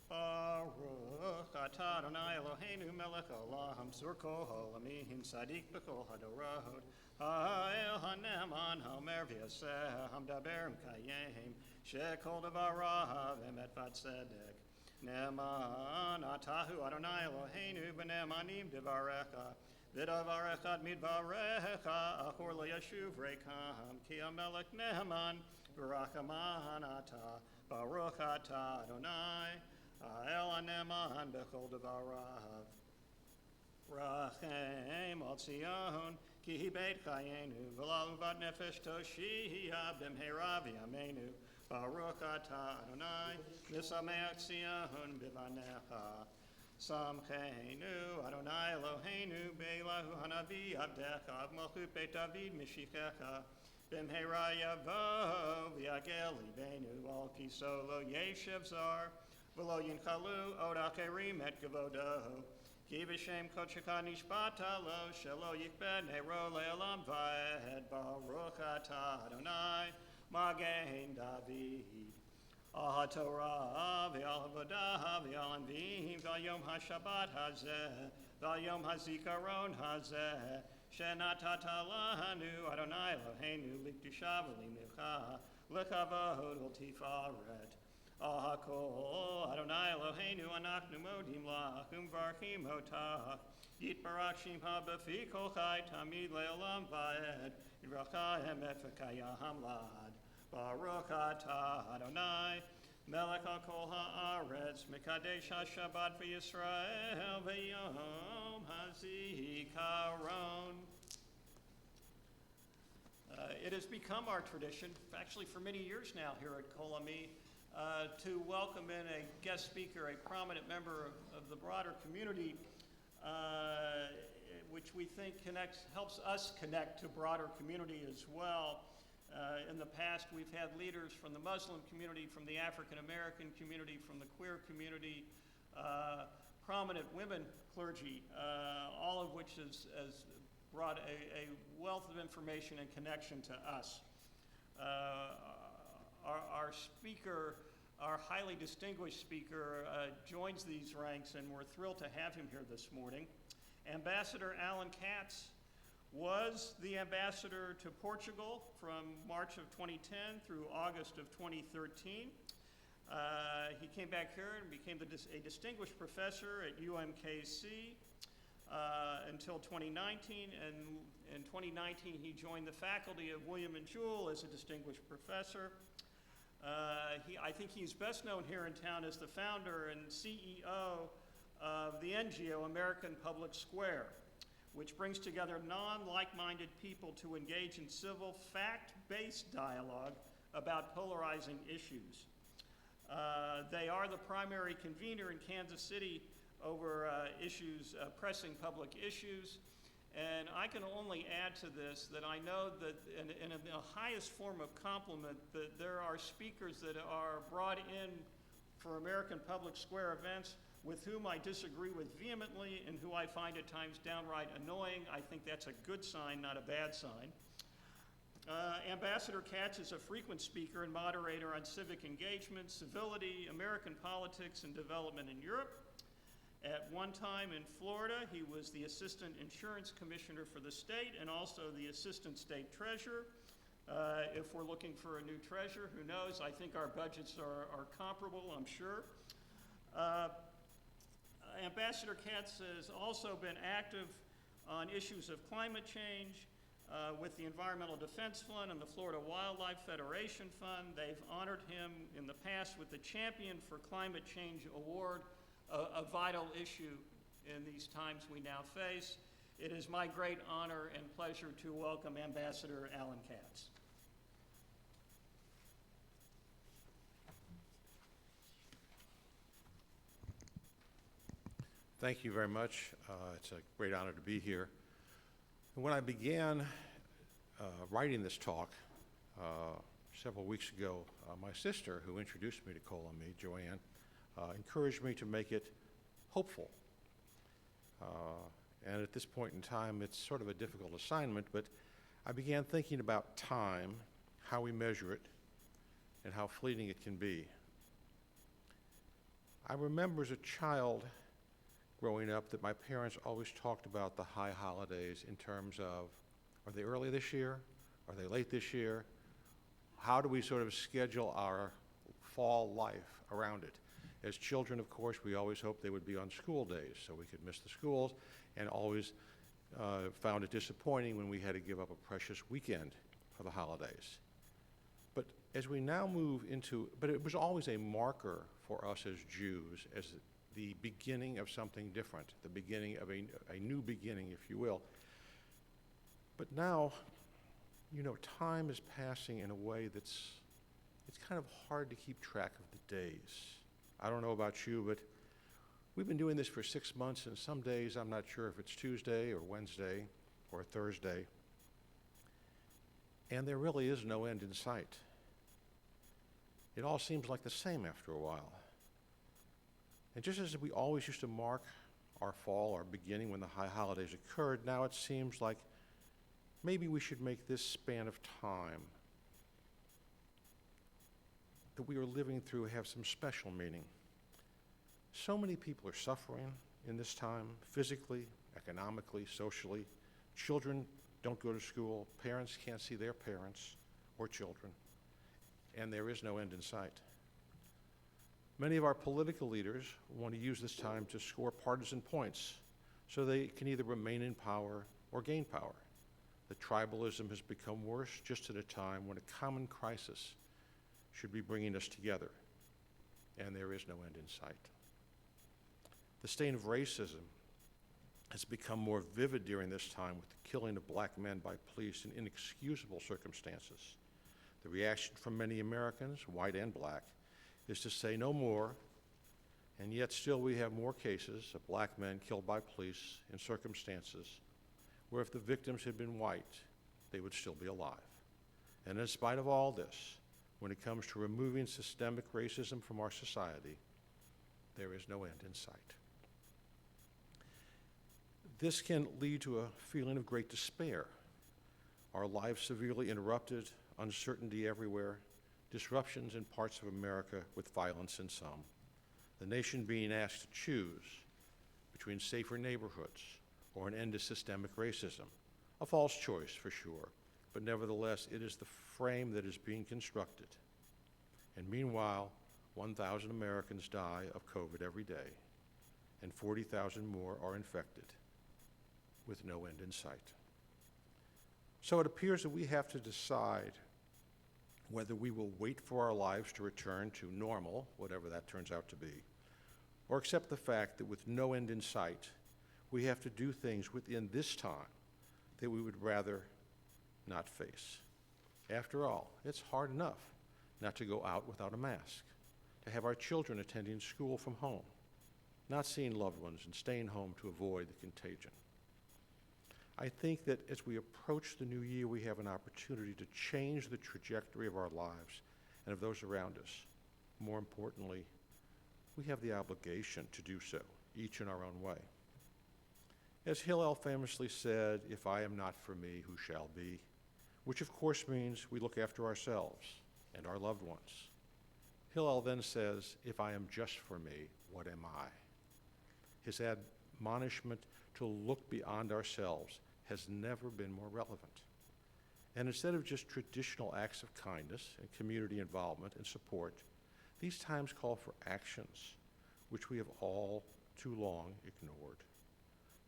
Baruch atah Adonai Eloheinu melech haolam tzurko ha'olamim tzadik b'kol hadorot ha'el ha'ne'eman ha'omer v'yaseh ha'mdaber m'kayim shekol devarav emet v'tzedek ne'eman atahu Adonai Eloheinu b'ne'emanim devarecha V'davar echad midvarecha, achor leyashuv rekam, ki hamelech ne'eman, v'rachaman ata, baruch ata Adonai, ha'el ha'ne'eman b'chol devarav. Rachem al Tzion, ki hi beit chayenu, v'la uvat nefesh toshia b'mheira v'yameinu, baruch ata Adonai, v'sameach Tzion b'vanecha. Samcheinu Adonai Eloheinu be'elahu hanavi abdecha v'malchut beit David mishichecha, b'mheira yavo v'yagel libeinu al kiso lo yeshev zar, v'lo yinchalu od acherim et kavodo. Ki v'shem kodsheka nishbata lo shelo yikbed nero le'olam va'ed baruch ata Adonai magen David. Al haTorah v'al havodah v'al anvim v'al yom haShabbat hazeh v'al yom hazikaron hazeh shenatata lanu Adonai Eloheinu likdusha v'limilcha lekavod v'tifaret. Al hakol Adonai Eloheinu anachnu modim lach umvarchim otach yitbarach shimcha b'fi kol chai tamid le'olam va'ed yivracha emet v'kayam lad. Baruch ata Adonai melech hakol haaretz mekadesh haShabbat v'Yisrael v'yom hazikaron. It has become our tradition, actually for many years now here at Kol Ami, to welcome in a guest speaker, a prominent member of the broader community, which we think helps us connect to broader community as well. In the past, we've had leaders from the Muslim community, from the African American community, from the queer community, prominent women clergy, all of which has brought a wealth of information and connection to us. Our speaker, our highly distinguished speaker, joins these ranks, and we're thrilled to have him here this morning. Ambassador Allan Katz was the ambassador to Portugal from March of 2010 through August of 2013. He came back here and became a distinguished professor at UMKC until 2019, and in 2019 he joined the faculty of William & Jewell as a distinguished professor. I think he's best known here in town as the founder and CEO of the NGO American Public Square, which brings together non-like-minded people to engage in civil, fact-based dialogue about polarizing issues. They are the primary convener in Kansas City over pressing public issues. And I can only add to this that I know that in the highest form of compliment that there are speakers that are brought in for American Public Square events with whom I disagree with vehemently and who I find at times downright annoying. I think that's a good sign, not a bad sign. Ambassador Katz is a frequent speaker and moderator on civic engagement, civility, American politics, and development in Europe. At one time in Florida, he was the Assistant Insurance Commissioner for the state and also the Assistant State Treasurer. If we're looking for a new treasurer, who knows? I think our budgets are comparable, I'm sure. Ambassador Katz has also been active on issues of climate change with the Environmental Defense Fund and the Florida Wildlife Federation Fund. They've honored him in the past with the Champion for Climate Change Award, a vital issue in these times we now face. It is my great honor and pleasure to welcome Ambassador Allan Katz. Thank you very much. It's a great honor to be here. When I began writing this talk several weeks ago, my sister, who introduced me to Kol Ami, Joanne, encouraged me to make it hopeful. And at this point in time, it's sort of a difficult assignment, but I began thinking about time, how we measure it, and how fleeting it can be. I remember as a child growing up that my parents always talked about the high holidays in terms of, are they early this year? Are they late this year? How do we sort of schedule our fall life around it? As children, of course, we always hoped they would be on school days so we could miss the schools and always found it disappointing when we had to give up a precious weekend for the holidays. But as we now move into, but it was always a marker for us as Jews, as the beginning of something different, the beginning of a new beginning, if you will. But now, you know, time is passing in a way it's kind of hard to keep track of the days. I don't know about you, but we've been doing this for 6 months, and some days I'm not sure if it's Tuesday or Wednesday or Thursday. And there really is no end in sight. It all seems like the same after a while. And just as we always used to mark our fall, our beginning when the high holidays occurred, now it seems like maybe we should make this span of time that we are living through have some special meaning. So many people are suffering in this time, physically, economically, socially. Children don't go to school, parents can't see their parents or children, and there is no end in sight. Many of our political leaders want to use this time to score partisan points so they can either remain in power or gain power. The tribalism has become worse just at a time when a common crisis should be bringing us together, and there is no end in sight. The stain of racism has become more vivid during this time with the killing of black men by police in inexcusable circumstances. The reaction from many Americans, white and black, is to say no more, and yet still we have more cases of black men killed by police in circumstances where if the victims had been white, they would still be alive. And in spite of all this, when it comes to removing systemic racism from our society, there is no end in sight. This can lead to a feeling of great despair. Our lives severely interrupted, uncertainty everywhere, disruptions in parts of America with violence in some. The nation being asked to choose between safer neighborhoods or an end to systemic racism. A false choice, for sure, but nevertheless, it is the frame that is being constructed. And meanwhile, 1,000 Americans die of COVID every day, and 40,000 more are infected, with no end in sight. So it appears that we have to decide whether we will wait for our lives to return to normal, whatever that turns out to be, or accept the fact that with no end in sight, we have to do things within this time that we would rather not face. After all, it's hard enough not to go out without a mask, to have our children attending school from home, not seeing loved ones and staying home to avoid the contagion. I think that as we approach the new year, we have an opportunity to change the trajectory of our lives and of those around us. More importantly, we have the obligation to do so, each in our own way. As Hillel famously said, "If I am not for me, who shall be?" Which of course means we look after ourselves and our loved ones. Hillel then says, "If I am just for me, what am I?" His admonishment to look beyond ourselves has never been more relevant. And instead of just traditional acts of kindness and community involvement and support, these times call for actions which we have all too long ignored.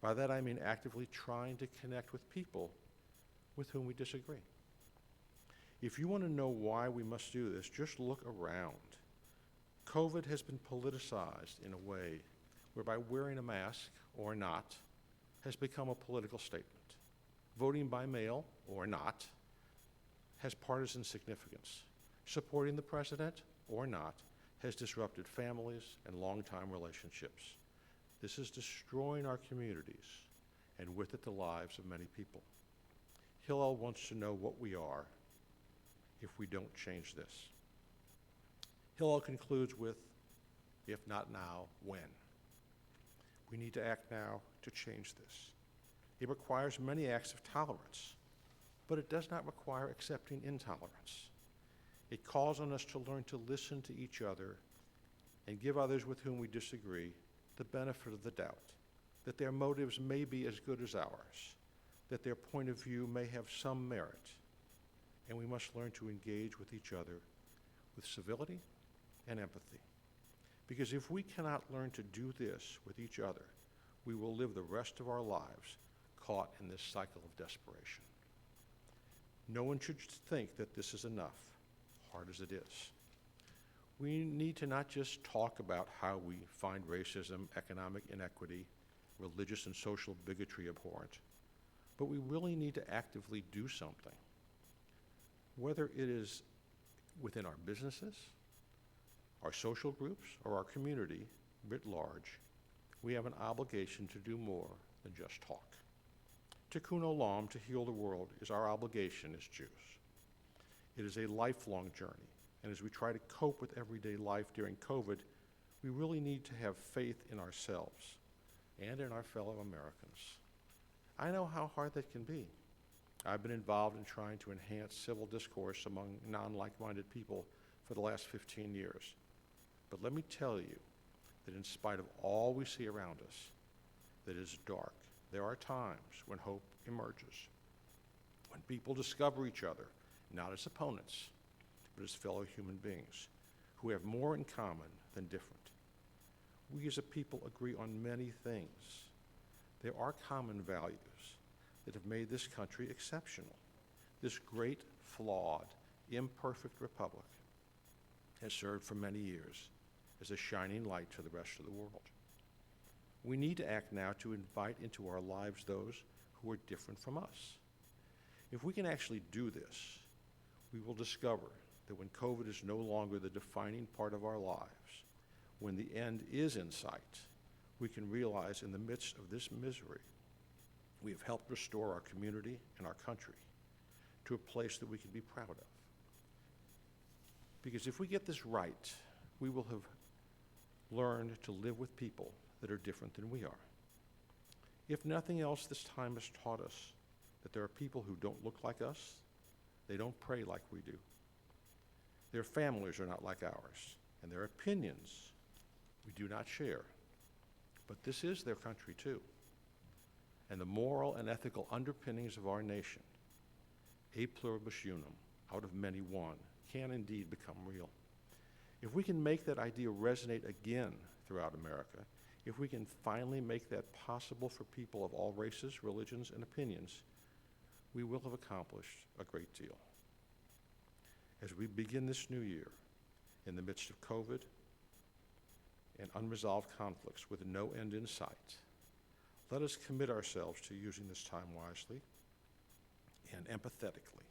By that I mean actively trying to connect with people with whom we disagree. If you want to know why we must do this, just look around. COVID has been politicized in a way whereby wearing a mask or not has become a political statement. Voting by mail or not has partisan significance. Supporting the president or not has disrupted families and long-time relationships. This is destroying our communities and with it the lives of many people. Hillel wants to know what we are if we don't change this. Hillel concludes with, "If not now, when?" We need to act now to change this. It requires many acts of tolerance, but it does not require accepting intolerance. It calls on us to learn to listen to each other and give others with whom we disagree the benefit of the doubt, that their motives may be as good as ours, that their point of view may have some merit, and we must learn to engage with each other with civility and empathy. Because if we cannot learn to do this with each other, we will live the rest of our lives caught in this cycle of desperation. No one should think that this is enough, hard as it is. We need to not just talk about how we find racism, economic inequity, religious and social bigotry abhorrent, but we really need to actively do something. Whether it is within our businesses, our social groups, or our community writ large, we have an obligation to do more than just talk. Tikkun olam, to heal the world, is our obligation as Jews. It is a lifelong journey, and as we try to cope with everyday life during COVID, we really need to have faith in ourselves and in our fellow Americans. I know how hard that can be. I've been involved in trying to enhance civil discourse among non-like-minded people for the last 15 years. But let me tell you that in spite of all we see around us that is dark, there are times when hope emerges, when people discover each other, not as opponents, but as fellow human beings who have more in common than different. We as a people agree on many things. There are common values that have made this country exceptional. This great, flawed, imperfect republic has served for many years as a shining light to the rest of the world. We need to act now to invite into our lives those who are different from us. If we can actually do this, we will discover that when COVID is no longer the defining part of our lives, when the end is in sight, we can realize in the midst of this misery, we have helped restore our community and our country to a place that we can be proud of. Because if we get this right, we will have learned to live with people that are different than we are. If nothing else, this time has taught us that there are people who don't look like us, they don't pray like we do. Their families are not like ours, and their opinions we do not share. But this is their country too. And the moral and ethical underpinnings of our nation, a pluribus unum, out of many one, can indeed become real. If we can make that idea resonate again throughout America, if we can finally make that possible for people of all races, religions, and opinions, we will have accomplished a great deal. As we begin this new year, in the midst of COVID and unresolved conflicts with no end in sight, let us commit ourselves to using this time wisely and empathetically.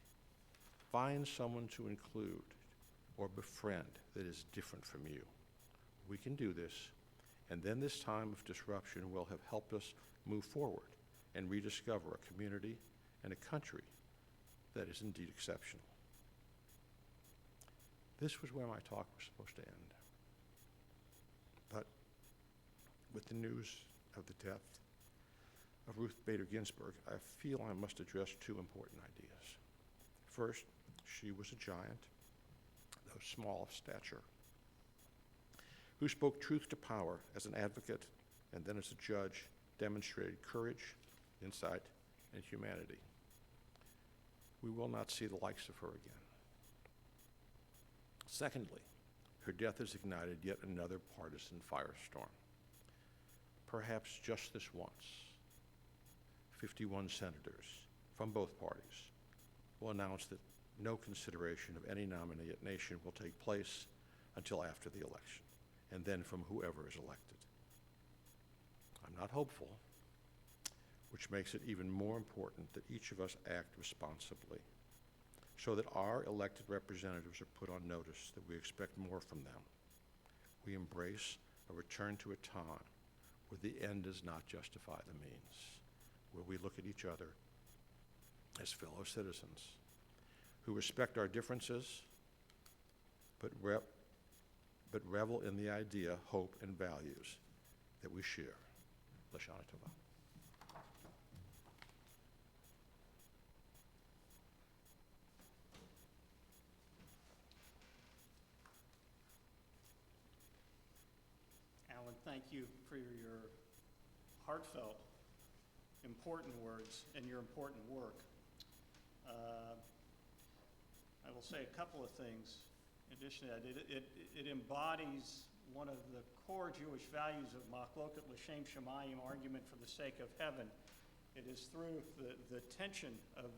Find someone to include or befriend that is different from you. We can do this, and then this time of disruption will have helped us move forward and rediscover a community and a country that is indeed exceptional. This was where my talk was supposed to end. But with the news of the death of Ruth Bader Ginsburg, I feel I must address two important ideas. First, she was a giant, though small of stature, who spoke truth to power as an advocate and then as a judge, demonstrated courage, insight, and humanity. We will not see the likes of her again. Secondly, her death has ignited yet another partisan firestorm. Perhaps just this once, 51 senators from both parties will announce that no consideration of any nomination will take place until after the election, and then from whoever is elected. I'm not hopeful, which makes it even more important that each of us act responsibly so that our elected representatives are put on notice that we expect more from them. We embrace a return to a time where the end does not justify the means, where we look at each other as fellow citizens who respect our differences but revel in the idea, hope, and values that we share. Lashana Tova. Allan, thank you for your heartfelt, important words and your important work. I will say a couple of things. In addition to that, it embodies one of the core Jewish values of machloket l'shem shamayim, argument for the sake of heaven. It is through the tension of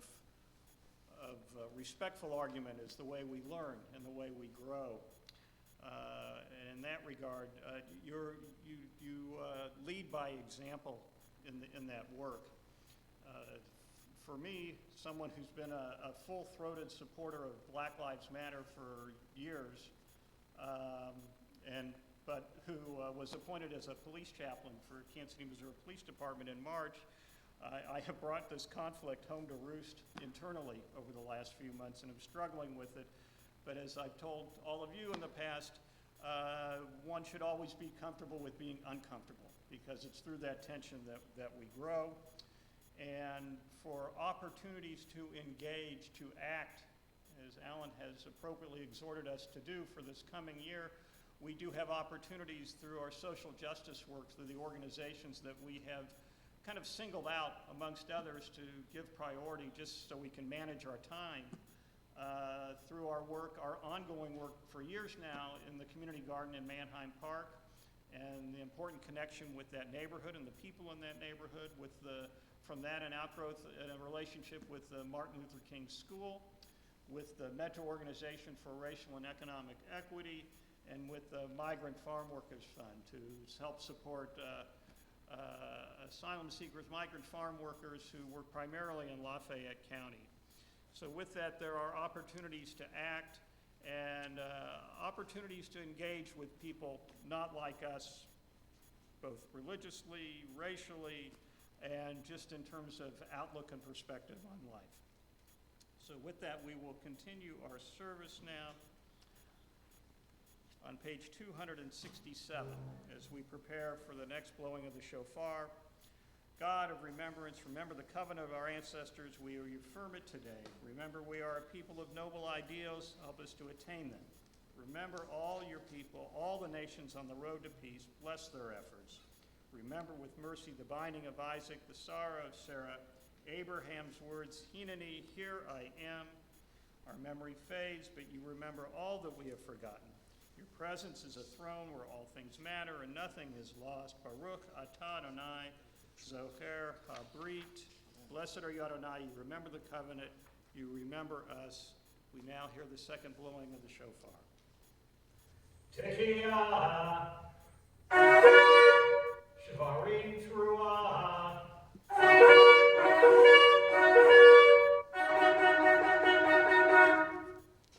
respectful argument is the way we learn and the way we grow. And in that regard, you lead by example in that work. For me, someone who's been a full-throated supporter of Black Lives Matter for years, but who was appointed as a police chaplain for Kansas City, Missouri Police Department in March, I have brought this conflict home to roost internally over the last few months, and I'm struggling with it. But as I've told all of you in the past, one should always be comfortable with being uncomfortable, because it's through that tension that we grow. And for opportunities to engage, to act, as Allan has appropriately exhorted us to do for this coming year, we do have opportunities through our social justice work, through the organizations that we have kind of singled out amongst others to give priority just so we can manage our time. Through our work, our ongoing work for years now in the community garden in Manheim Park, and the important connection with that neighborhood and the people in that neighborhood, from that an outgrowth and a relationship with the Martin Luther King School, with the Metro Organization for Racial and Economic Equity, and with the Migrant Farm Workers Fund to help support asylum seekers, migrant farm workers who work primarily in Lafayette County. So with that, there are opportunities to act and opportunities to engage with people not like us, both religiously, racially, and just in terms of outlook and perspective on life. So with that, we will continue our service now on page 267 as we prepare for the next blowing of the shofar. God of remembrance, remember the covenant of our ancestors. We affirm it today. Remember we are a people of noble ideals. Help us to attain them. Remember all your people, all the nations on the road to peace. Bless their efforts. Remember with mercy the binding of Isaac, the sorrow of Sarah, Abraham's words, Hineni, here I am. Our memory fades, but you remember all that we have forgotten. Your presence is a throne where all things matter and nothing is lost. Baruch atah Adonai, Zocher Habrit. Blessed are you, Adonai. You remember the covenant. You remember us. We now hear the second blowing of the shofar. Tekiah, Shvarim Teruah.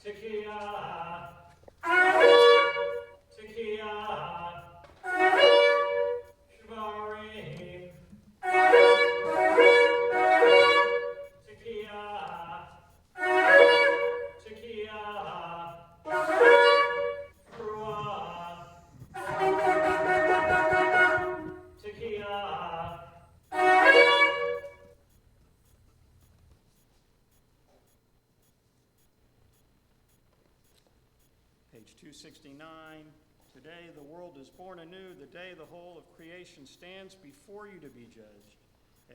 Tekiah, Tekiah, Shvarim. Tekiah, Tekiah, Teruah. Tekiah. Page 269. Today the world is born anew, the day the whole of creation stands before you to be judged.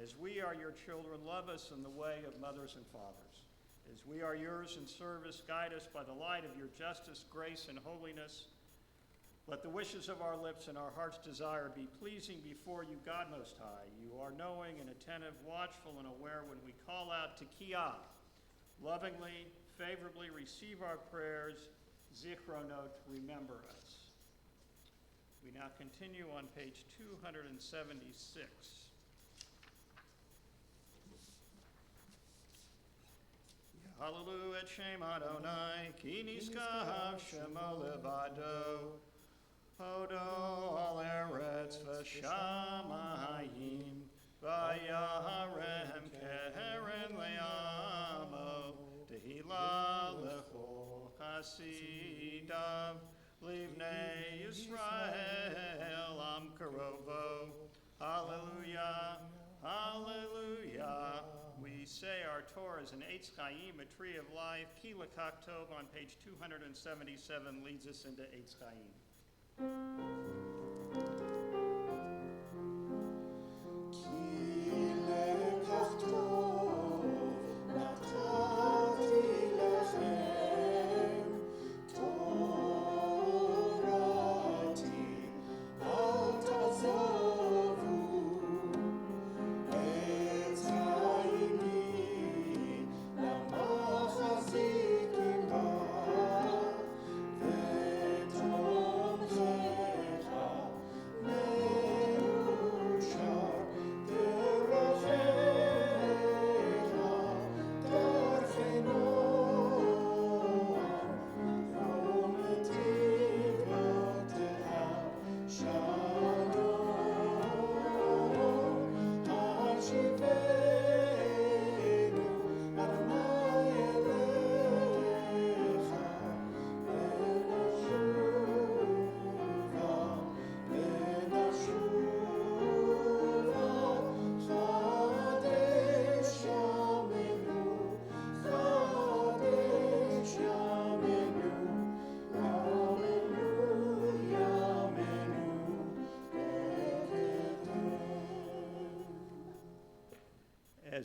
As we are your children, love us in the way of mothers and fathers. As we are yours in service, guide us by the light of your justice, grace, and holiness. Let the wishes of our lips and our heart's desire be pleasing before you, God Most High. You are knowing and attentive, watchful and aware when we call out Tekiah. Lovingly, favorably receive our prayers. Zichronot, remember us. We now continue on page 276. Hallelujah et Shem Adonai, ki niskav shemo levado, hodo al eretz v'shamayim, v'yarem keren le'amo, tehila lechol chasidav, livnei Yisrael am karovo. Hallelujah, hallelujah. We say our Torah is an Eitz Chaim, a tree of life. Ki Lekach Tov on page 277 leads us into Eitz Chaim. Torati, al tazovu,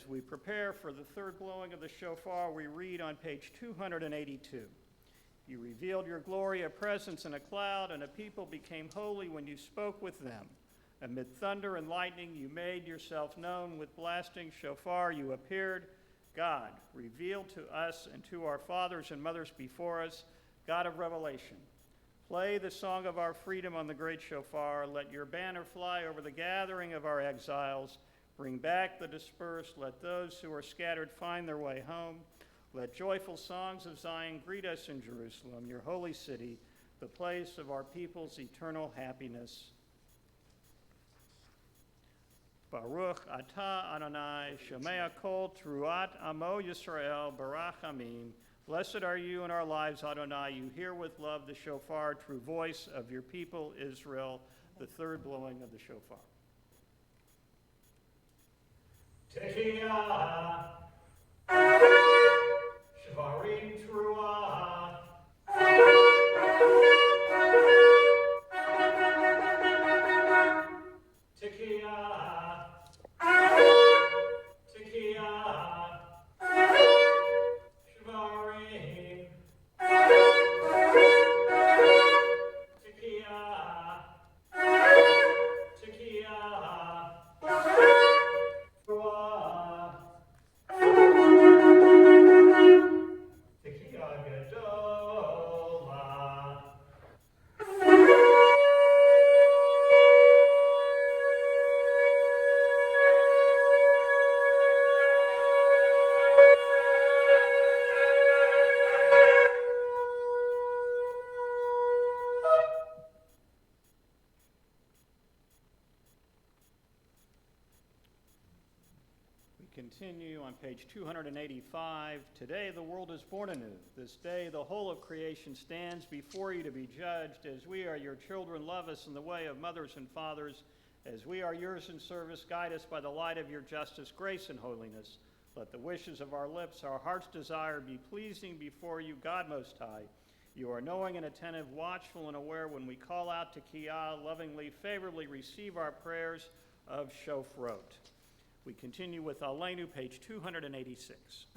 As we prepare for the third blowing of the shofar, we read on page 282. You revealed your glory, a presence in a cloud, and a people became holy when you spoke with them. Amid thunder and lightning, you made yourself known. With blasting shofar, you appeared. God, revealed to us and to our fathers and mothers before us, God of revelation. Play the song of our freedom on the great shofar. Let your banner fly over the gathering of our exiles. Bring back the dispersed. Let those who are scattered find their way home. Let joyful songs of Zion greet us in Jerusalem, your holy city, the place of our people's eternal happiness. Baruch atah Adonai, Shomea kol truat amo Yisrael, Barach Amin. Blessed are you in our lives, Adonai. You hear with love the shofar, true voice of your people, Israel, the third blowing of the shofar. Tekiah, Shvarim Truah, Tekiah, Tekiah, Shvarim, Tekiah, Tekiah, Truah, Tekiah Gedolah. Continue on page 285. Today the world is born anew. This day the whole of creation stands before you to be judged. As we are your children, love us in the way of mothers and fathers. As we are yours in service, guide us by the light of your justice, grace, and holiness. Let the wishes of our lips, our heart's desire, be pleasing before you, God Most High. You are knowing and attentive, watchful and aware when we call out to Tekiah, lovingly, favorably receive our prayers of shofrot. We continue with Aleinu, page 286.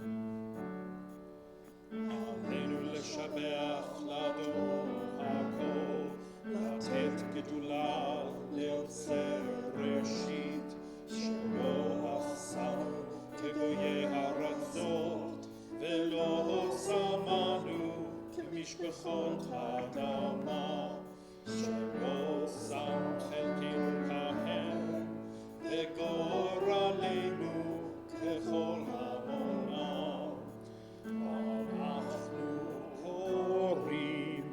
עלינו לשבח לדור הכל, לתת גדולה ליוצר ראשית, שלא עשנו כגויי ארצות, ולא שמנו כמשפחות האדמה, שלא שם חלקנו כהם, וגורלנו ככל המונה. אנחנו קוראים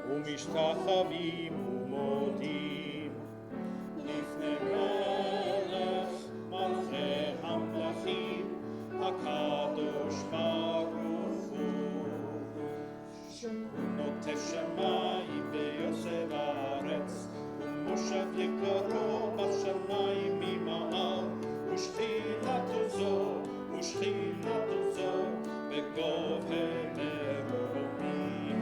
ומשתחווים ומודים לפני מלך מלכי המלכים הקדוש ברוך הוא, שהוא נוטף שמיים ויוסף הארץ, ומושב יקרו בשמיים ממעל, ושכינתו זו ושכינתו זו בגובה מרומים.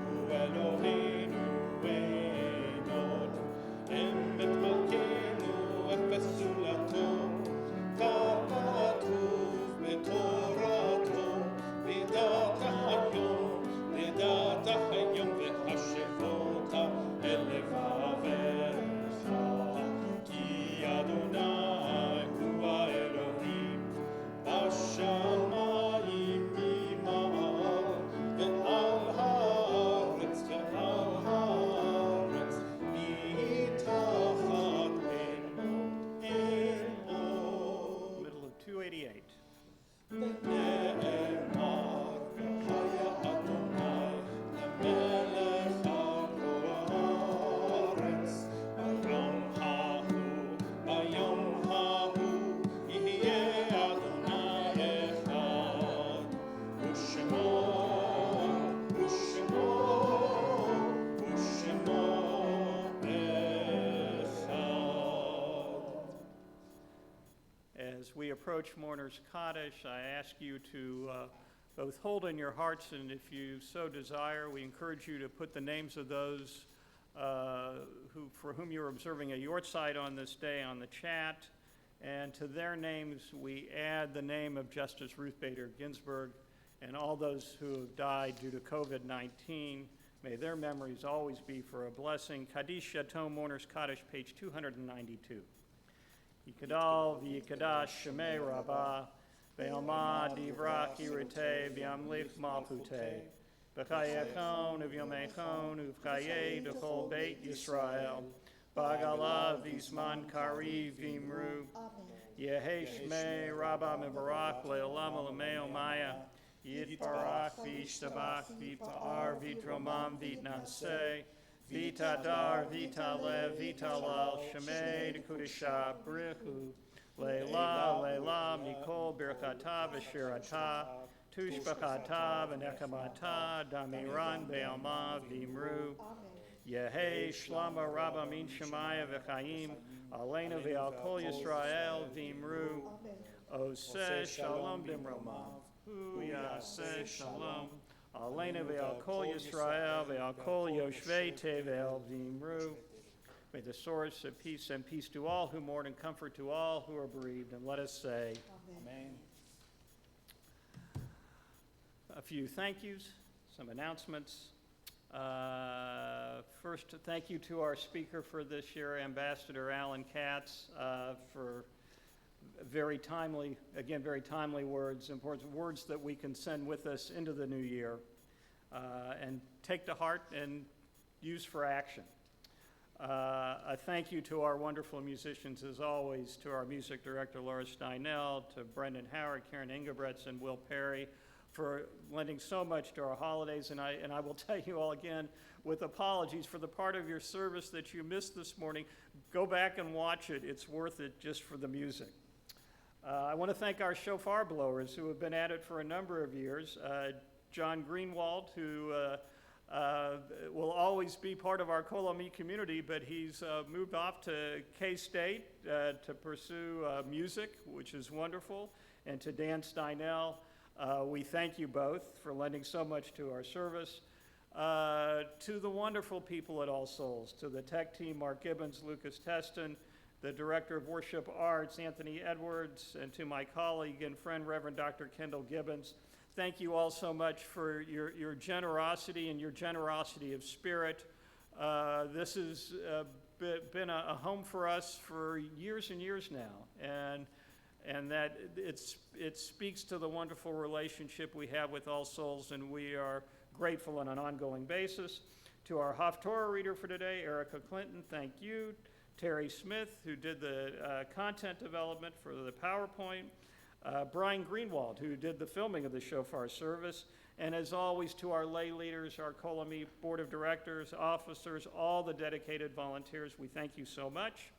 הוא אלוהינו אין עוד, אמת מלכנו אפס זולתו, ככתוב בתורתו, לדעת היום והשבות אל לבבך, כי אדוני הוא האלוהים בשמיים ממעל, ועל הארץ מתחת אין עוד. Middle of 288. ונאמר היה אדוני למלך על כל הארץ, ביום ההוא יהיה אדוני אחד, ושמו אחד. As we approach Mourner's Kaddish, I ask you to both hold in your hearts, and if you so desire, we encourage you to put the names of those for whom you're observing a yortzeit on this day on the chat. And to their names, we add the name of Justice Ruth Bader Ginsburg and all those who have died due to COVID-19. May their memories always be for a blessing. Kaddish Chateau Mourners Kaddish, page 292. Yikadal v'yikadash shemei rabbah, ve'alma divrach yirete v'yamlich malchute, v'chayechon v'yomechon uv'chaye d'chol beit Yisrael, Bagala v'zman kari v'imru, Yehe shmei rabbah mevarach le'olam olamei omaya, Yitbarach v'yishtabach v'yipar v'yitromam v'yitnaseh, Vitadar, Vitalev, Vitalal, Shemei, Dekudisha, Brichu, Leila, Leila, Mikol, Birkata, Vashirata, Tushbakata, Venekamata, Damiran, Be'alma, Vimru, Yehe, Shlama, Rabba, Min Shemaya, V'chaim, Alena, Ve'al Kol Yisrael, Vimru, Oseh, Shalom, Dimromav, Hu Yaseh, Shalom, Alena ve'al kol Yisrael ve'al kol Yoshvei Tevel v'imru. May the source of peace send peace to all who mourn and comfort to all who are bereaved. And let us say, Amen. A few thank yous, some announcements. First, thank you to our speaker for this year, Ambassador Allan Katz, for very timely words, important words that we can send with us into the new year and take to heart and use for action. A thank you to our wonderful musicians, as always, to our music director, Laura Steinell, to Brendan Howard, Karen Ingebretz, and Will Perry for lending so much to our holidays. And I will tell you all again, with apologies for the part of your service that you missed this morning, go back and watch it. It's worth it just for the music. I want to thank our shofar blowers who have been at it for a number of years. John Greenwald, who will always be part of our Kol Ami community, but he's moved off to K-State to pursue music, which is wonderful. And to Dan Steinell, we thank you both for lending so much to our service. To the wonderful people at All Souls, to the tech team, Mark Gibbons, Lucas Teston, the Director of Worship Arts, Anthony Edwards, and to my colleague and friend, Reverend Dr. Kendall Gibbons. Thank you all so much for your generosity and your generosity of spirit. This has been a home for us for years and years now, and that it speaks to the wonderful relationship we have with All Souls, and we are grateful on an ongoing basis. To our Haftorah reader for today, Erica Clinton, thank you. Terry Smith, who did the content development for the PowerPoint, Brian Greenwald, who did the filming of the shofar service, and as always, to our lay leaders, our Kol Ami Board of Directors, officers, all the dedicated volunteers, we thank you so much.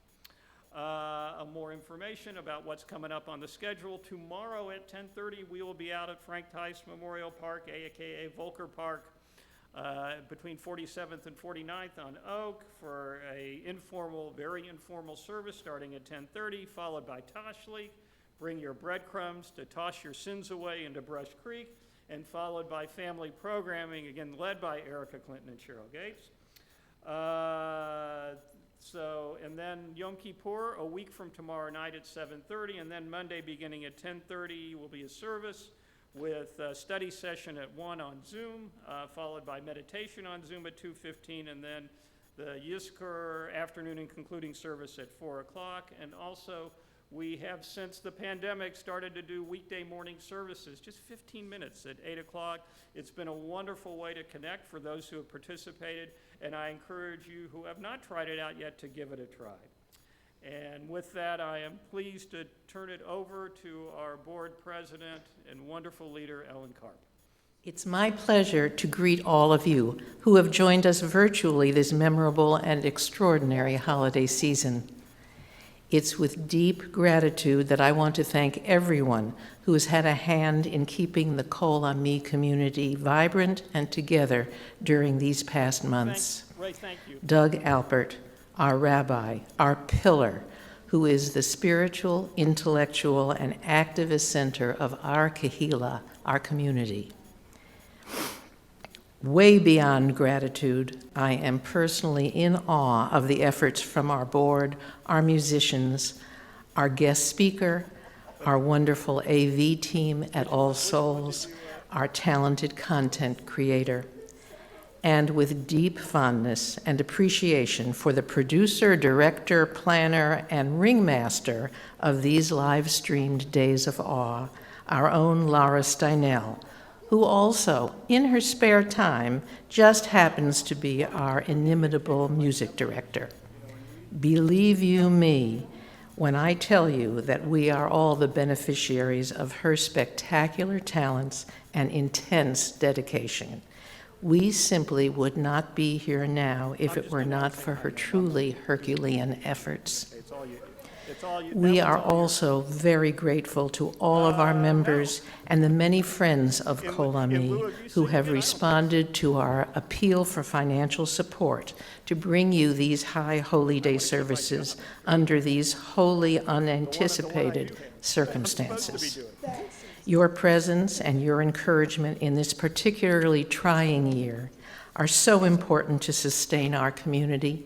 More information about what's coming up on the schedule. Tomorrow at 10:30, we will be out at Frank Tice Memorial Park, aka Volker Park, between 47th and 49th on Oak for a very informal service starting at 10:30, followed by Tashlich. Bring your breadcrumbs to toss your sins away into Brush Creek, and followed by family programming, again led by Erica Clinton and Cheryl Gates. And then Yom Kippur, a week from tomorrow night at 7:30, and then Monday beginning at 10:30 will be a service with a study session at 1 on Zoom, followed by meditation on Zoom at 2:15, and then the Yizkor afternoon and concluding service at 4 o'clock. And also, we have, since the pandemic, started to do weekday morning services, just 15 minutes at 8 o'clock. It's been a wonderful way to connect for those who have participated, and I encourage you who have not tried it out yet to give it a try. And with that, I am pleased to turn it over to our board president and wonderful leader, Ellen Karp. It's my pleasure to greet all of you who have joined us virtually this memorable and extraordinary holiday season. It's with deep gratitude that I want to thank everyone who has had a hand in keeping the Kol Ami community vibrant and together during these past months. Thank you. Doug Alpert, our rabbi, our pillar, who is the spiritual, intellectual, and activist center of our Kehillah, our community. Way beyond gratitude, I am personally in awe of the efforts from our board, our musicians, our guest speaker, our wonderful AV team at All Souls, our talented content creator, and with deep fondness and appreciation for the producer, director, planner, and ringmaster of these live-streamed Days of Awe, our own Laura Steinell, who also, in her spare time, just happens to be our inimitable music director. Believe you me when I tell you that we are all the beneficiaries of her spectacular talents and intense dedication. We simply would not be here now if it were not for her truly Herculean efforts. We are also very grateful to all of our members and the many friends of Kol Ami who have responded to our appeal for financial support to bring you these high holy day services under these wholly unanticipated circumstances. Your presence and your encouragement in this particularly trying year are so important to sustain our community.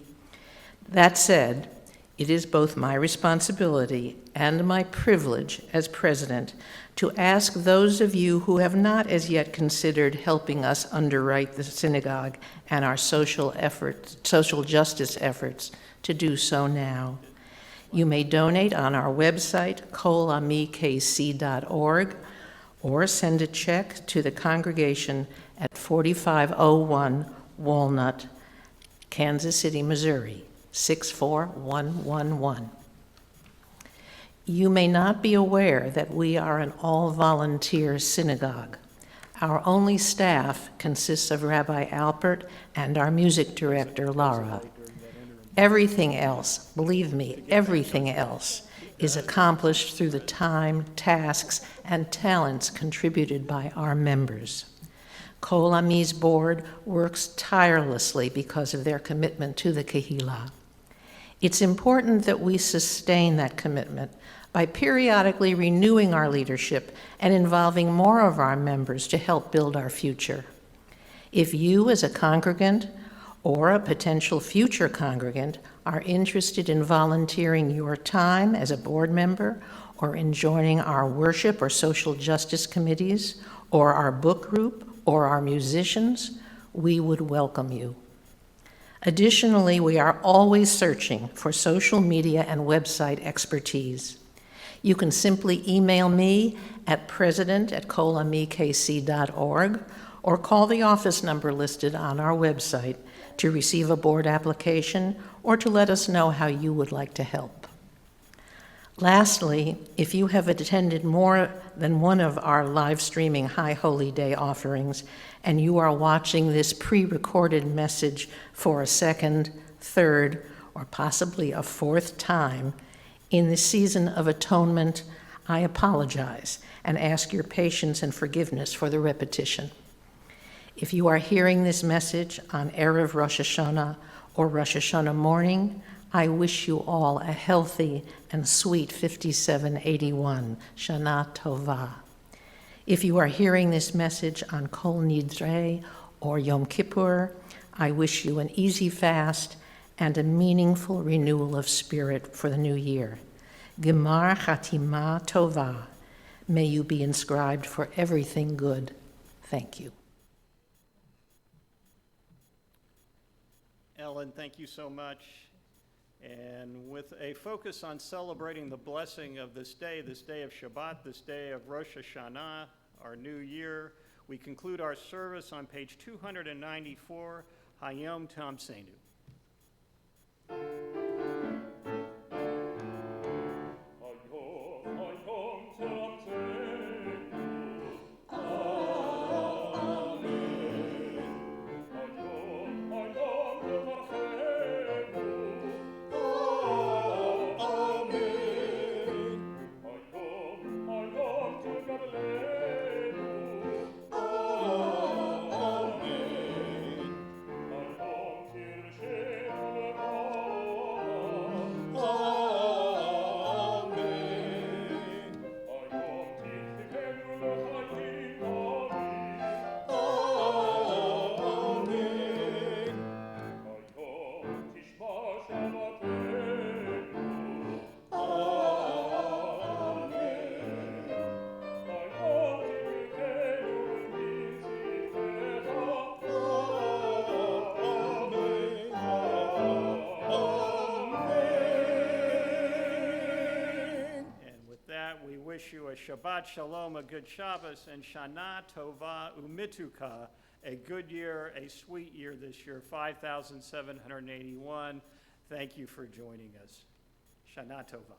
That said, it is both my responsibility and my privilege as president to ask those of you who have not as yet considered helping us underwrite the synagogue and our social justice efforts to do so now. You may donate on our website, kolamikc.org, or send a check to the congregation at 4501 Walnut, Kansas City, Missouri, 64111. You may not be aware that we are an all-volunteer synagogue. Our only staff consists of Rabbi Alpert and our music director, Laura. Everything else, believe me, everything else is accomplished through the time, tasks, and talents contributed by our members. Kol Ami's board works tirelessly because of their commitment to the Kehillah. It's important that we sustain that commitment by periodically renewing our leadership and involving more of our members to help build our future. If you, as a congregant or a potential future congregant, are interested in volunteering your time as a board member or in joining our worship or social justice committees or our book group or our musicians, we would welcome you. Additionally, we are always searching for social media and website expertise. You can simply email me at president@kolamikc.org or call the office number listed on our website to receive a board application or to let us know how you would like to help. Lastly, if you have attended more than one of our live streaming High Holy Day offerings and you are watching this pre-recorded message for a second, third, or possibly a fourth time, in the season of atonement, I apologize and ask your patience and forgiveness for the repetition. If you are hearing this message on Erev Rosh Hashanah or Rosh Hashanah morning, I wish you all a healthy and sweet 5781, Shana Tova. If you are hearing this message on Kol Nidre or Yom Kippur, I wish you an easy fast and a meaningful renewal of spirit for the new year. Gemar Chatima Tova. May you be inscribed for everything good. Thank you. Ellen, thank you so much. And with a focus on celebrating the blessing of this day of Shabbat, this day of Rosh Hashanah, our new year, we conclude our service on page 294, Hayom Tamsenu. Amen. Shabbat Shalom, a good Shabbos, and Shana Tova Umituka, a good year, a sweet year this year, 5,781. Thank you for joining us. Shana Tova.